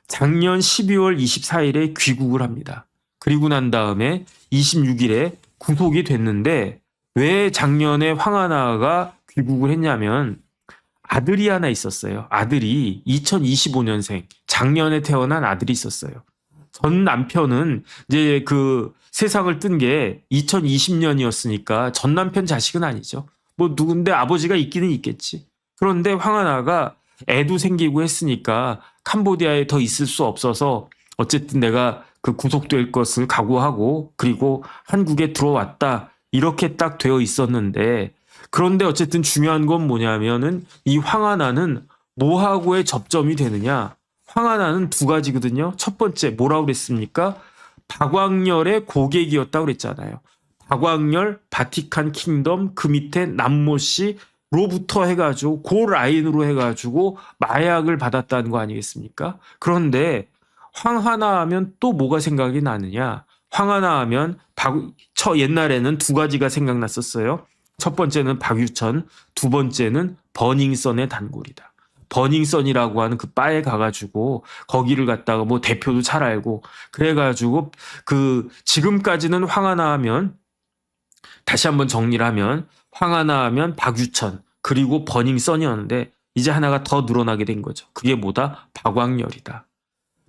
작년 12월 24일에 귀국을 합니다. 그리고 난 다음에 26일에 구속이 됐는데 왜 작년에 황하나가 귀국을 했냐면 아들이 하나 있었어요. 아들이 2025년생, 작년에 태어난 아들이 있었어요. 전 남편은 이제 그 세상을 뜬 게 2020년이었으니까 전 남편 자식은 아니죠. 뭐 누군데 아버지가 있기는 있겠지. 그런데 황하나가 애도 생기고 했으니까 캄보디아에 더 있을 수 없어서 어쨌든 내가 그 구속될 것을 각오하고 그리고 한국에 들어왔다. 이렇게 딱 되어 있었는데 그런데 어쨌든 중요한 건 뭐냐면은 이 황하나는 뭐하고의 접점이 되느냐. 황하나는 두 가지거든요. 첫 번째 뭐라고 그랬습니까? 박왕렬의 고객이었다고 그랬잖아요. 박왕렬, 바티칸 킹덤, 그 밑에 남모 씨로부터 해가지고 그 라인으로 해가지고 마약을 받았다는 거 아니겠습니까? 그런데 황하나 하면 또 뭐가 생각이 나느냐? 황하나 하면 옛날에는 두 가지가 생각났었어요. 첫 번째는 박유천, 두 번째는 버닝썬의 단골이다. 버닝썬이라고 하는 그 바에 가가지고 거기를 갔다가 뭐 대표도 잘 알고 그래가지고 그 지금까지는 황하나 하면 다시 한번 정리를 하면 황하나 하면 박유천 그리고 버닝썬이었는데 이제 하나가 더 늘어나게 된 거죠. 그게 뭐다? 박왕렬이다.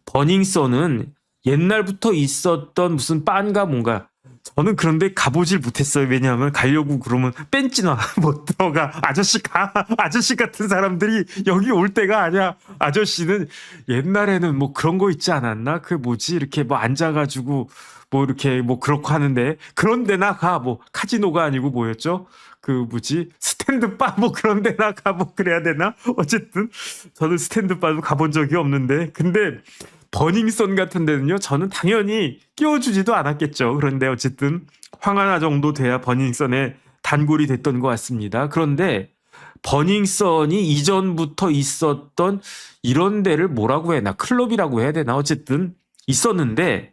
버닝썬은 옛날부터 있었던 무슨 빤가 뭔가 저는 그런데 가보질 못했어요. 왜냐하면 가려고 그러면 뺀찌나 못 들어가. 아저씨 가. 아저씨 같은 사람들이 여기 올 때가 아니야. 아저씨는 옛날에는 뭐 그런 거 있지 않았나? 그 뭐지 이렇게 뭐 앉아가지고 뭐 이렇게 뭐 그렇고 하는데 그런 데나 가. 뭐 카지노가 아니고 뭐였죠? 그 뭐지 스탠드바 뭐 그런 데나 가. 뭐 그래야 되나? 어쨌든 저는 스탠드바도 가본 적이 없는데 근데 버닝썬 같은 데는요, 저는 당연히 끼워주지도 않았겠죠. 그런데 어쨌든 황하나 정도 돼야 버닝썬의 단골이 됐던 것 같습니다. 그런데 버닝썬이 이전부터 있었던 이런 데를 뭐라고 해야 되나, 클럽이라고 해야 되나, 어쨌든 있었는데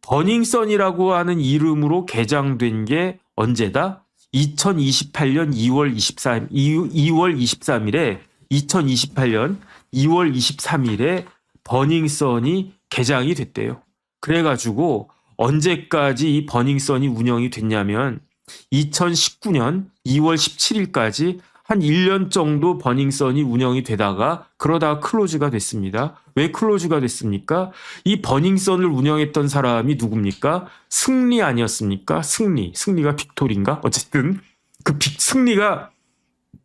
버닝썬이라고 하는 이름으로 개장된 게 언제다? 2028년 2월 23일에 2028년 2월 23일에 버닝썬이 개장이 됐대요. 그래가지고 언제까지 이 버닝썬이 운영이 됐냐면 2019년 2월 17일까지 한 1년 정도 버닝썬이 운영이 되다가 그러다가 클로즈가 됐습니다. 왜 클로즈가 됐습니까? 이 버닝썬을 운영했던 사람이 누굽니까? 승리 아니었습니까? 승리가 빅토리인가? 어쨌든 그 승리가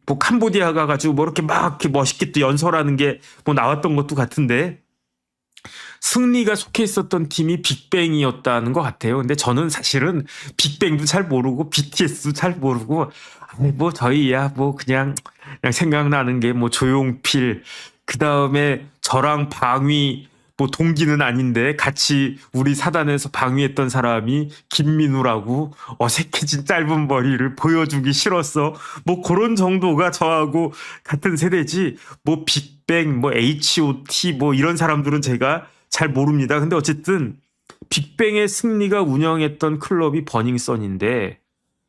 뭐 캄보디아 가가지고 뭐 이렇게 막 이렇게 멋있게 또 연설하는 게 뭐 나왔던 것도 같은데 승리가 속해 있었던 팀이 빅뱅이었다는 것 같아요. 근데 저는 사실은 빅뱅도 잘 모르고 BTS도 잘 모르고 뭐 저희야 뭐 그냥 생각나는 게 뭐 조용필 그 다음에 저랑 방위 뭐 동기는 아닌데 같이 우리 사단에서 방위했던 사람이 김민우라고 어색해진 짧은 머리를 보여주기 싫었어. 뭐 그런 정도가 저하고 같은 세대지 뭐 빅뱅 뭐 H.O.T 뭐 이런 사람들은 제가 잘 모릅니다. 근데 어쨌든 빅뱅의 승리가 운영했던 클럽이 버닝썬인데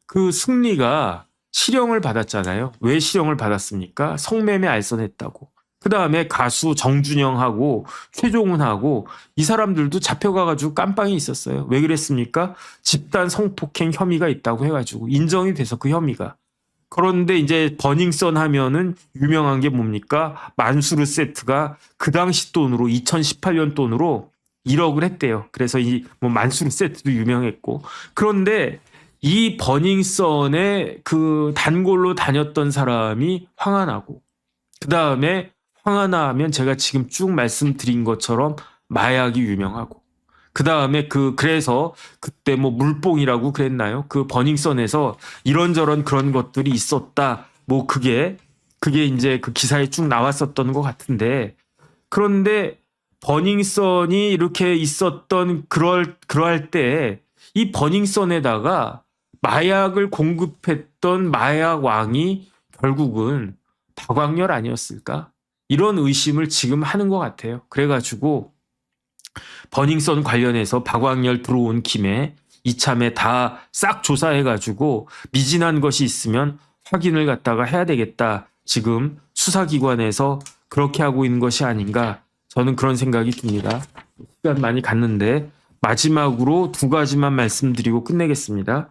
그 승리가 실형을 받았잖아요. 왜 실형을 받았습니까? 성매매 알선했다고. 그 다음에 가수 정준영하고 최종훈하고 이 사람들도 잡혀가가지고 깜빵이 있었어요. 왜 그랬습니까? 집단 성폭행 혐의가 있다고 해가지고 인정이 돼서 그 혐의가. 그런데 이제 버닝썬 하면은 유명한 게 뭡니까? 만수르 세트가 그 당시 돈으로 2018년 돈으로 1억을 했대요. 그래서 이 뭐 만수르 세트도 유명했고. 그런데 이 버닝썬의 그 단골로 다녔던 사람이 황하나고 그 다음에 황하나 하면 제가 지금 쭉 말씀드린 것처럼 마약이 유명하고 그 다음에 그래서 그때 뭐 물뽕이라고 그랬나요? 그 버닝썬에서 이런저런 그런 것들이 있었다. 뭐 그게 이제 그 기사에 쭉 나왔었던 것 같은데 그런데 버닝썬이 이렇게 있었던 그럴 때 이 버닝썬에다가 마약을 공급했던 마약 왕이 결국은 박광렬 아니었을까? 이런 의심을 지금 하는 것 같아요. 그래가지고 버닝썬 관련해서 박광렬 들어온 김에 이참에 다 싹 조사해가지고 미진한 것이 있으면 확인을 갖다가 해야 되겠다. 지금 수사기관에서 그렇게 하고 있는 것이 아닌가. 저는 그런 생각이 듭니다. 시간 많이 갔는데 마지막으로 두 가지만 말씀드리고 끝내겠습니다.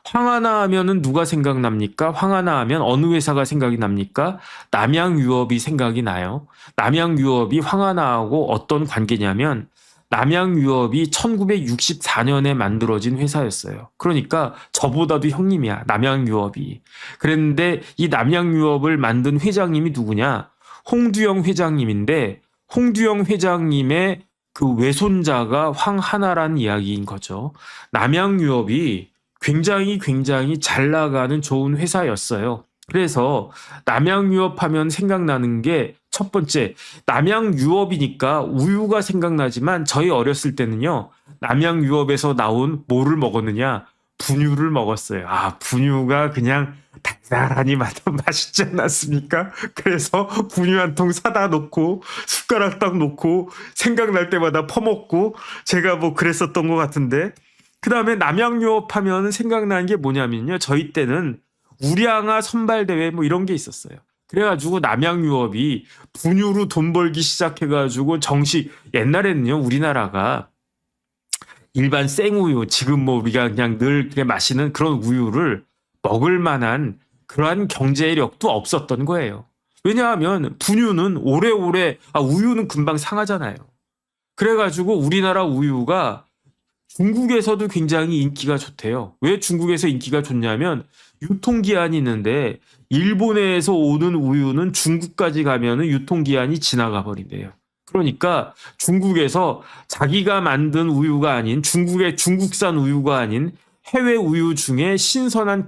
황하나 하면은 누가 생각납니까? 황하나 하면 어느 회사가 생각이 납니까? 남양유업이 생각이 나요. 남양유업이 황하나하고 어떤 관계냐면 남양유업이 1964년에 만들어진 회사였어요. 그러니까 저보다도 형님이야. 남양유업이. 그랬는데 이 남양유업을 만든 회장님이 누구냐? 홍두영 회장님인데 홍두영 회장님의 그 외손자가 황하나란 이야기인 거죠. 남양유업이 굉장히 잘 나가는 좋은 회사였어요. 그래서 남양유업 하면 생각나는 게 첫 번째, 남양유업이니까 우유가 생각나지만 저희 어렸을 때는요. 남양유업에서 나온 뭐를 먹었느냐? 분유를 먹었어요. 아, 분유가 그냥 달달하니 맛있지 않았습니까? 그래서 분유 한 통 사다 놓고 숟가락 딱 놓고 생각날 때마다 퍼먹고 제가 뭐 그랬었던 것 같은데 그 다음에 남양유업 하면 생각나는 게 뭐냐면요. 저희 때는 우량아 선발대회 뭐 이런 게 있었어요. 그래가지고 남양유업이 분유로 돈 벌기 시작해가지고 정식 옛날에는요. 우리나라가 일반 생우유 지금 뭐 우리가 그냥 늘 그냥 마시는 그런 우유를 먹을 만한 그러한 경제력도 없었던 거예요. 왜냐하면 분유는 오래오래 우유는 금방 상하잖아요. 그래가지고 우리나라 우유가 중국에서도 굉장히 인기가 좋대요. 왜 중국에서 인기가 좋냐면 유통기한이 있는데 일본에서 오는 우유는 중국까지 가면은 유통기한이 지나가 버린대요. 그러니까 중국에서 자기가 만든 우유가 아닌 중국산 우유가 아닌 해외 우유 중에 신선한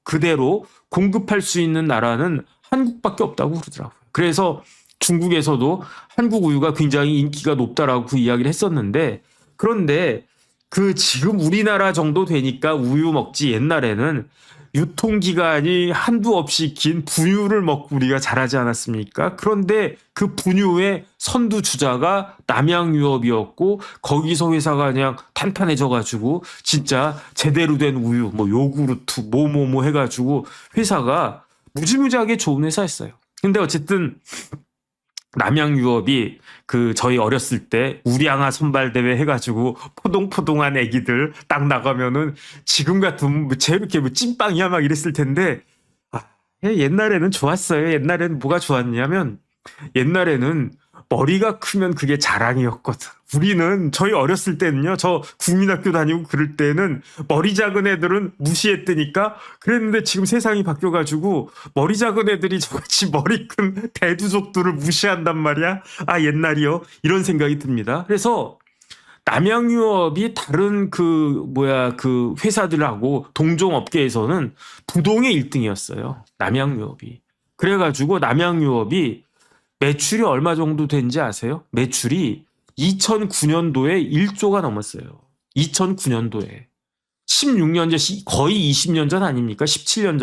그대로 공급할 수 있는 나라는 한국밖에 없다고 그러더라고요. 그래서 중국에서도 한국 우유가 굉장히 인기가 높다라고 이야기를 했었는데 그런데 지금 우리나라 정도 되니까 우유 먹지 옛날에는 유통기간이 한두 없이 긴 분유를 먹고 우리가 자라지 않았습니까? 그런데 그 분유의 선두주자가 남양유업이었고 거기서 회사가 그냥 탄탄해져가지고 진짜 제대로 된 우유, 뭐 요구르트, 뭐뭐뭐 해가지고 회사가 무지무지하게 좋은 회사였어요. 근데 어쨌든 남양유업이 저희 어렸을 때 우량아 선발대회 해가지고 포동포동한 애기들 딱 나가면은 지금 같으면 이렇게 찐빵이야 막 이랬을 텐데 옛날에는 좋았어요. 옛날에는 뭐가 좋았냐면 옛날에는 머리가 크면 그게 자랑이었거든. 우리는 저희 어렸을 때는요. 저 국민학교 다니고 그럴 때는 머리 작은 애들은 무시했다니까 그랬는데 지금 세상이 바뀌어가지고 머리 작은 애들이 저같이 머리 큰 대두족들을 무시한단 말이야. 옛날이요. 이런 생각이 듭니다. 그래서 남양유업이 다른 회사들하고 동종업계에서는 부동의 1등이었어요. 남양유업이. 그래가지고 남양유업이 매출이 얼마 정도 된지 아세요? 매출이 2009년도에 1조가 넘었어요. 2009년도에. 16년 전, 거의 20년 전 아닙니까? 17년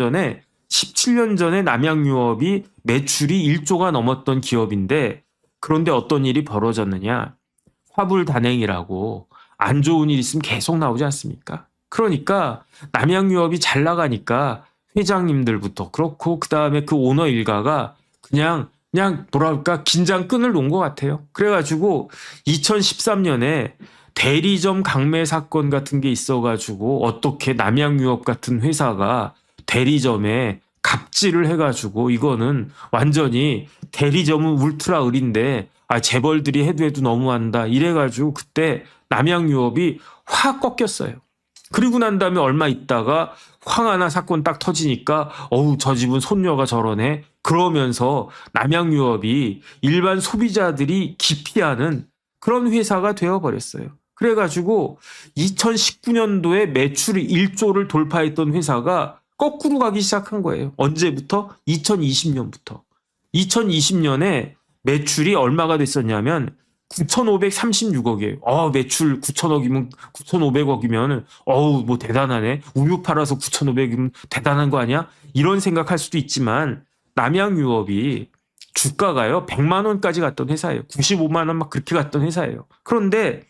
전에 남양유업이 매출이 1조가 넘었던 기업인데 그런데 어떤 일이 벌어졌느냐? 화불단행이라고 안 좋은 일 있으면 계속 나오지 않습니까? 그러니까 남양유업이 잘 나가니까 회장님들부터 그렇고 그다음에 그 오너 일가가 그냥 뭐랄까 긴장끈을 놓은 것 같아요. 그래가지고 2013년에 대리점 강매 사건 같은 게 있어가지고 어떻게 남양유업 같은 회사가 대리점에 갑질을 해가지고 이거는 완전히 대리점은 울트라 을인데 재벌들이 해도 너무한다 이래가지고 그때 남양유업이 확 꺾였어요. 그리고 난 다음에 얼마 있다가 황하나 사건 딱 터지니까 저 집은 손녀가 저러네. 그러면서 남양유업이 일반 소비자들이 기피하는 그런 회사가 되어버렸어요. 그래가지고 2019년도에 매출이 1조를 돌파했던 회사가 거꾸로 가기 시작한 거예요. 언제부터? 2020년부터. 2020년에 매출이 얼마가 됐었냐면 9,536억이에요. 매출 9천억이면 9,500억이면 뭐 대단하네. 우유 팔아서 9,500이면 대단한 거 아니야? 이런 생각할 수도 있지만 남양유업이 주가가요 100만 원까지 갔던 회사예요. 95만 원 막 그렇게 갔던 회사예요. 그런데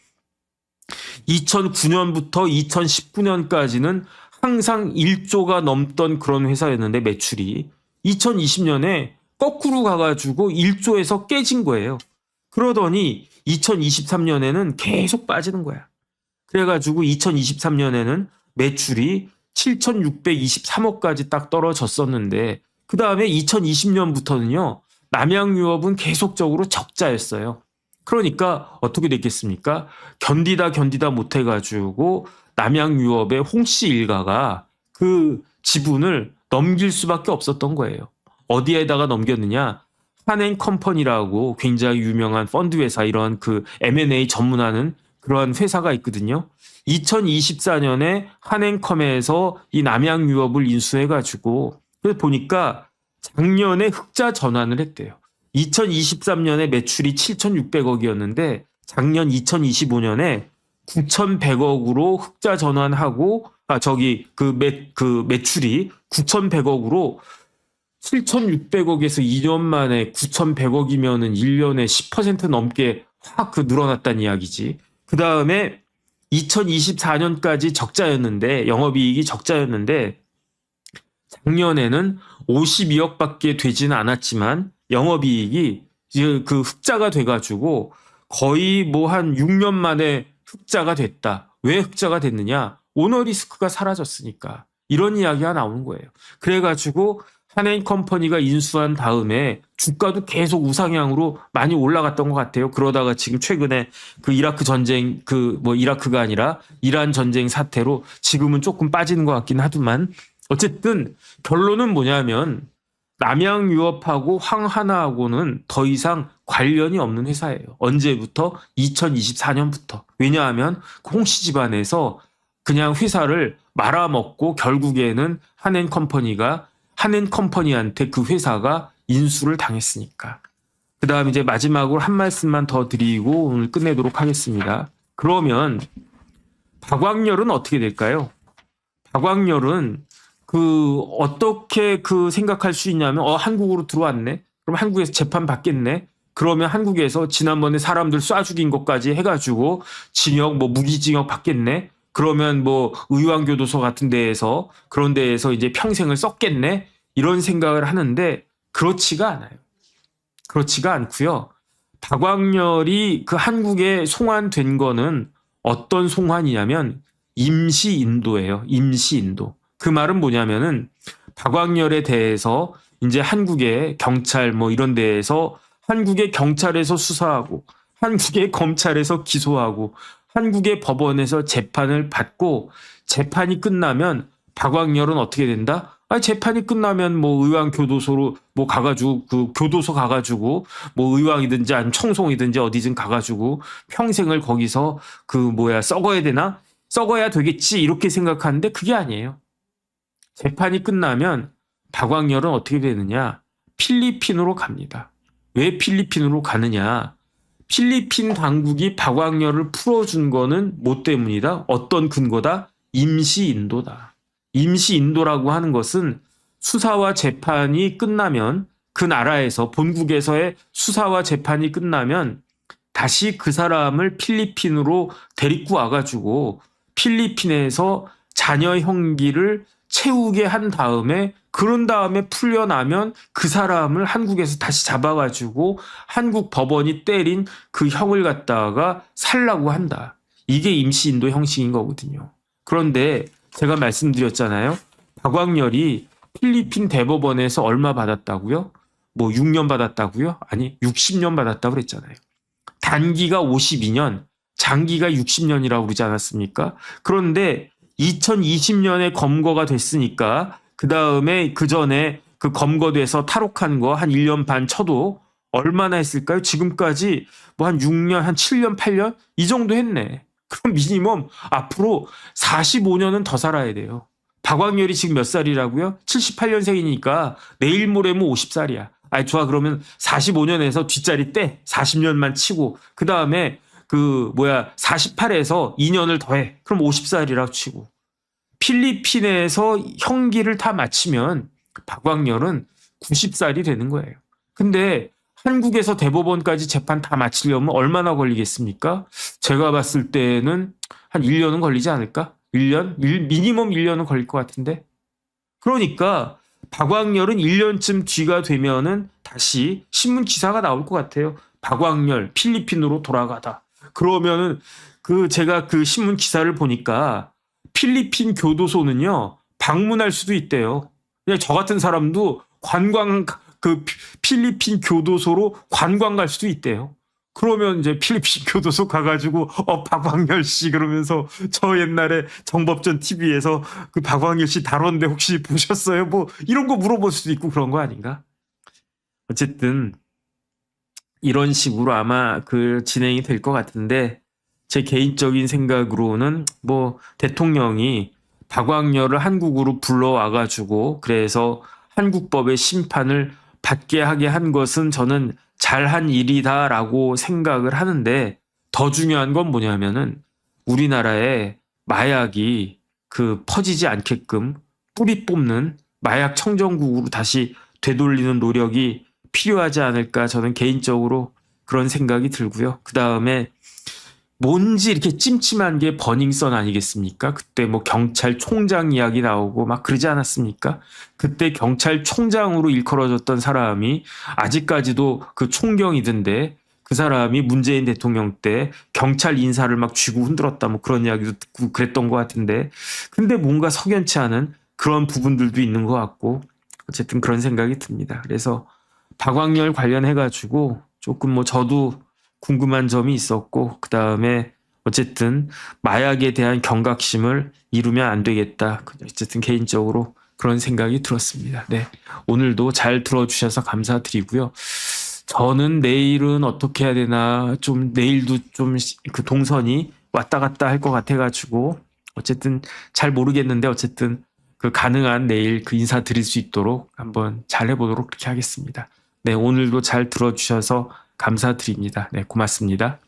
2009년부터 2019년까지는 항상 1조가 넘던 그런 회사였는데 매출이 2020년에 거꾸로 가가지고 1조에서 깨진 거예요. 그러더니 2023년에는 계속 빠지는 거야. 그래가지고 2023년에는 매출이 7,623억까지 딱 떨어졌었는데 그 다음에 2020년부터는요. 남양유업은 계속적으로 적자였어요. 그러니까 어떻게 됐겠습니까? 견디다 못해가지고 남양유업의 홍씨 일가가 그 지분을 넘길 수밖에 없었던 거예요. 어디에다가 넘겼느냐? 한행컴퍼니라고 굉장히 유명한 펀드 회사 이런 그 M&A 전문하는 그러한 회사가 있거든요. 2024년에 한행컴에서 이 남양유업을 인수해가지고 그래서 보니까 작년에 흑자 전환을 했대요. 2023년에 매출이 7,600억이었는데 작년 2025년에 9,100억으로 흑자 전환하고 그 매출이 9,100억으로 7,600억에서 2년 만에 9,100억이면은 1년에 10% 넘게 확 늘어났다는 이야기지. 그 다음에 2024년까지 적자였는데 영업이익이 적자였는데 작년에는 52억밖에 되지는 않았지만 영업이익이 그 흑자가 돼가지고 거의 뭐 한 6년 만에 흑자가 됐다. 왜 흑자가 됐느냐? 오너리스크가 사라졌으니까. 이런 이야기가 나오는 거예요. 그래가지고 한행컴퍼니가 인수한 다음에 주가도 계속 우상향으로 많이 올라갔던 것 같아요. 그러다가 지금 최근에 그 이라크 전쟁 이라크가 아니라 이란 전쟁 사태로 지금은 조금 빠지는 것 같긴 하지만 어쨌든 결론은 뭐냐면 남양유업하고 황하나하고는 더 이상 관련이 없는 회사예요. 언제부터? 2024년부터. 왜냐하면 홍씨 집안에서 그냥 회사를 말아먹고 결국에는 한행컴퍼니한테 그 회사가 인수를 당했으니까. 그 다음 이제 마지막으로 한 말씀만 더 드리고 오늘 끝내도록 하겠습니다. 그러면 박광렬은 어떻게 될까요? 박광렬은 어떻게 생각할 수 있냐면, 한국으로 들어왔네? 그럼 한국에서 재판 받겠네? 그러면 한국에서 지난번에 사람들 쏴 죽인 것까지 해가지고 징역, 무기징역 받겠네? 그러면 의왕교도소 같은 데에서, 그런 데에서 이제 평생을 썩겠네? 이런 생각을 하는데, 그렇지가 않아요. 그렇지가 않고요. 박광렬이 한국에 송환된 거는 어떤 송환이냐면, 임시인도예요. 임시인도. 그 말은 뭐냐면은 박광렬에 대해서 이제 한국의 경찰 이런 데에서 한국의 경찰에서 수사하고 한국의 검찰에서 기소하고 한국의 법원에서 재판을 받고 재판이 끝나면 박광렬은 어떻게 된다? 재판이 끝나면 의왕교도소로 가가지고 교도소 가가지고 의왕이든지 아니면 청송이든지 어디든 가가지고 평생을 거기서 썩어야 되나? 썩어야 되겠지 이렇게 생각하는데 그게 아니에요. 재판이 끝나면 박광렬은 어떻게 되느냐? 필리핀으로 갑니다. 왜 필리핀으로 가느냐? 필리핀 당국이 박광렬을 풀어준 거는 뭐 때문이다? 어떤 근거다? 임시인도다. 임시인도라고 하는 것은 수사와 재판이 끝나면 그 나라에서 본국에서의 수사와 재판이 끝나면 다시 그 사람을 필리핀으로 데리고 와가지고 필리핀에서 자녀 형기를 채우게 한 다음에 그런 다음에 풀려나면 그 사람을 한국에서 다시 잡아가지고 한국 법원이 때린 그 형을 갖다가 살라고 한다. 이게 임시인도 형식인 거거든요. 그런데 제가 말씀드렸잖아요. 박광렬이 필리핀 대법원에서 얼마 받았다고요? 6년 받았다고요? 아니 60년 받았다고 그랬잖아요. 단기가 52년, 장기가 60년이라고 그러지 않았습니까? 그런데 2020년에 검거가 됐으니까 그 다음에 그 전에 그 검거돼서 탈옥한 거 한 1년 반 쳐도 얼마나 했을까요? 지금까지 한 6년, 한 7년, 8년? 이 정도 했네. 그럼 미니멈 앞으로 45년은 더 살아야 돼요. 박광렬이 지금 몇 살이라고요? 78년생이니까 내일 모레면 50살이야. 아이, 좋아. 그러면 45년에서 뒷자리 떼. 40년만 치고. 그 다음에 48에서 2년을 더해. 그럼 50살이라고 치고. 필리핀에서 형기를 다 마치면 박광렬은 90살이 되는 거예요. 근데 한국에서 대법원까지 재판 다 마치려면 얼마나 걸리겠습니까? 제가 봤을 때는 한 1년은 걸리지 않을까? 1년? 미니멈 1년은 걸릴 것 같은데. 그러니까 박광렬은 1년쯤 뒤가 되면은 다시 신문 기사가 나올 것 같아요. 박광렬 필리핀으로 돌아가다. 그러면은 제가 그 신문 기사를 보니까 필리핀 교도소는요 방문할 수도 있대요. 그냥 저 같은 사람도 필리핀 교도소로 관광 갈 수도 있대요. 그러면 이제 필리핀 교도소 가가지고 박광렬 씨 그러면서 저 옛날에 정법전 TV에서 그 박광렬 씨 다뤘는데 혹시 보셨어요? 뭐 이런 거 물어볼 수도 있고 그런 거 아닌가? 어쨌든 이런 식으로 아마 진행이 될 것 같은데 제 개인적인 생각으로는 뭐 대통령이 박광렬을 한국으로 불러와가지고 그래서 한국법의 심판을 받게 하게 한 것은 저는 잘한 일이다라고 생각을 하는데 더 중요한 건 뭐냐면은 우리나라에 마약이 퍼지지 않게끔 뿌리 뽑는 마약 청정국으로 다시 되돌리는 노력이 필요하지 않을까 저는 개인적으로 그런 생각이 들고요. 그 다음에 뭔지 이렇게 찜찜한 게 버닝썬 아니겠습니까? 그때 뭐 경찰총장 이야기 나오고 막 그러지 않았습니까? 그때 경찰총장으로 일컬어졌던 사람이 아직까지도 그 총경이던데 그 사람이 문재인 대통령 때 경찰 인사를 막 쥐고 흔들었다 뭐 그런 이야기도 듣고 그랬던 것 같은데 근데 뭔가 석연치 않은 그런 부분들도 있는 것 같고 어쨌든 그런 생각이 듭니다. 그래서 박광렬 관련해가지고 조금 뭐 저도 궁금한 점이 있었고 그 다음에 어쨌든 마약에 대한 경각심을 이루면 안 되겠다. 어쨌든 개인적으로 그런 생각이 들었습니다. 네, 오늘도 잘 들어주셔서 감사드리고요. 저는 내일은 어떻게 해야 되나 좀 내일도 좀 동선이 왔다 갔다 할 것 같아가지고 어쨌든 잘 모르겠는데 어쨌든 가능한 내일 인사 드릴 수 있도록 한번 잘 해보도록 그렇게 하겠습니다. 네, 오늘도 잘 들어주셔서 감사드립니다. 네, 고맙습니다.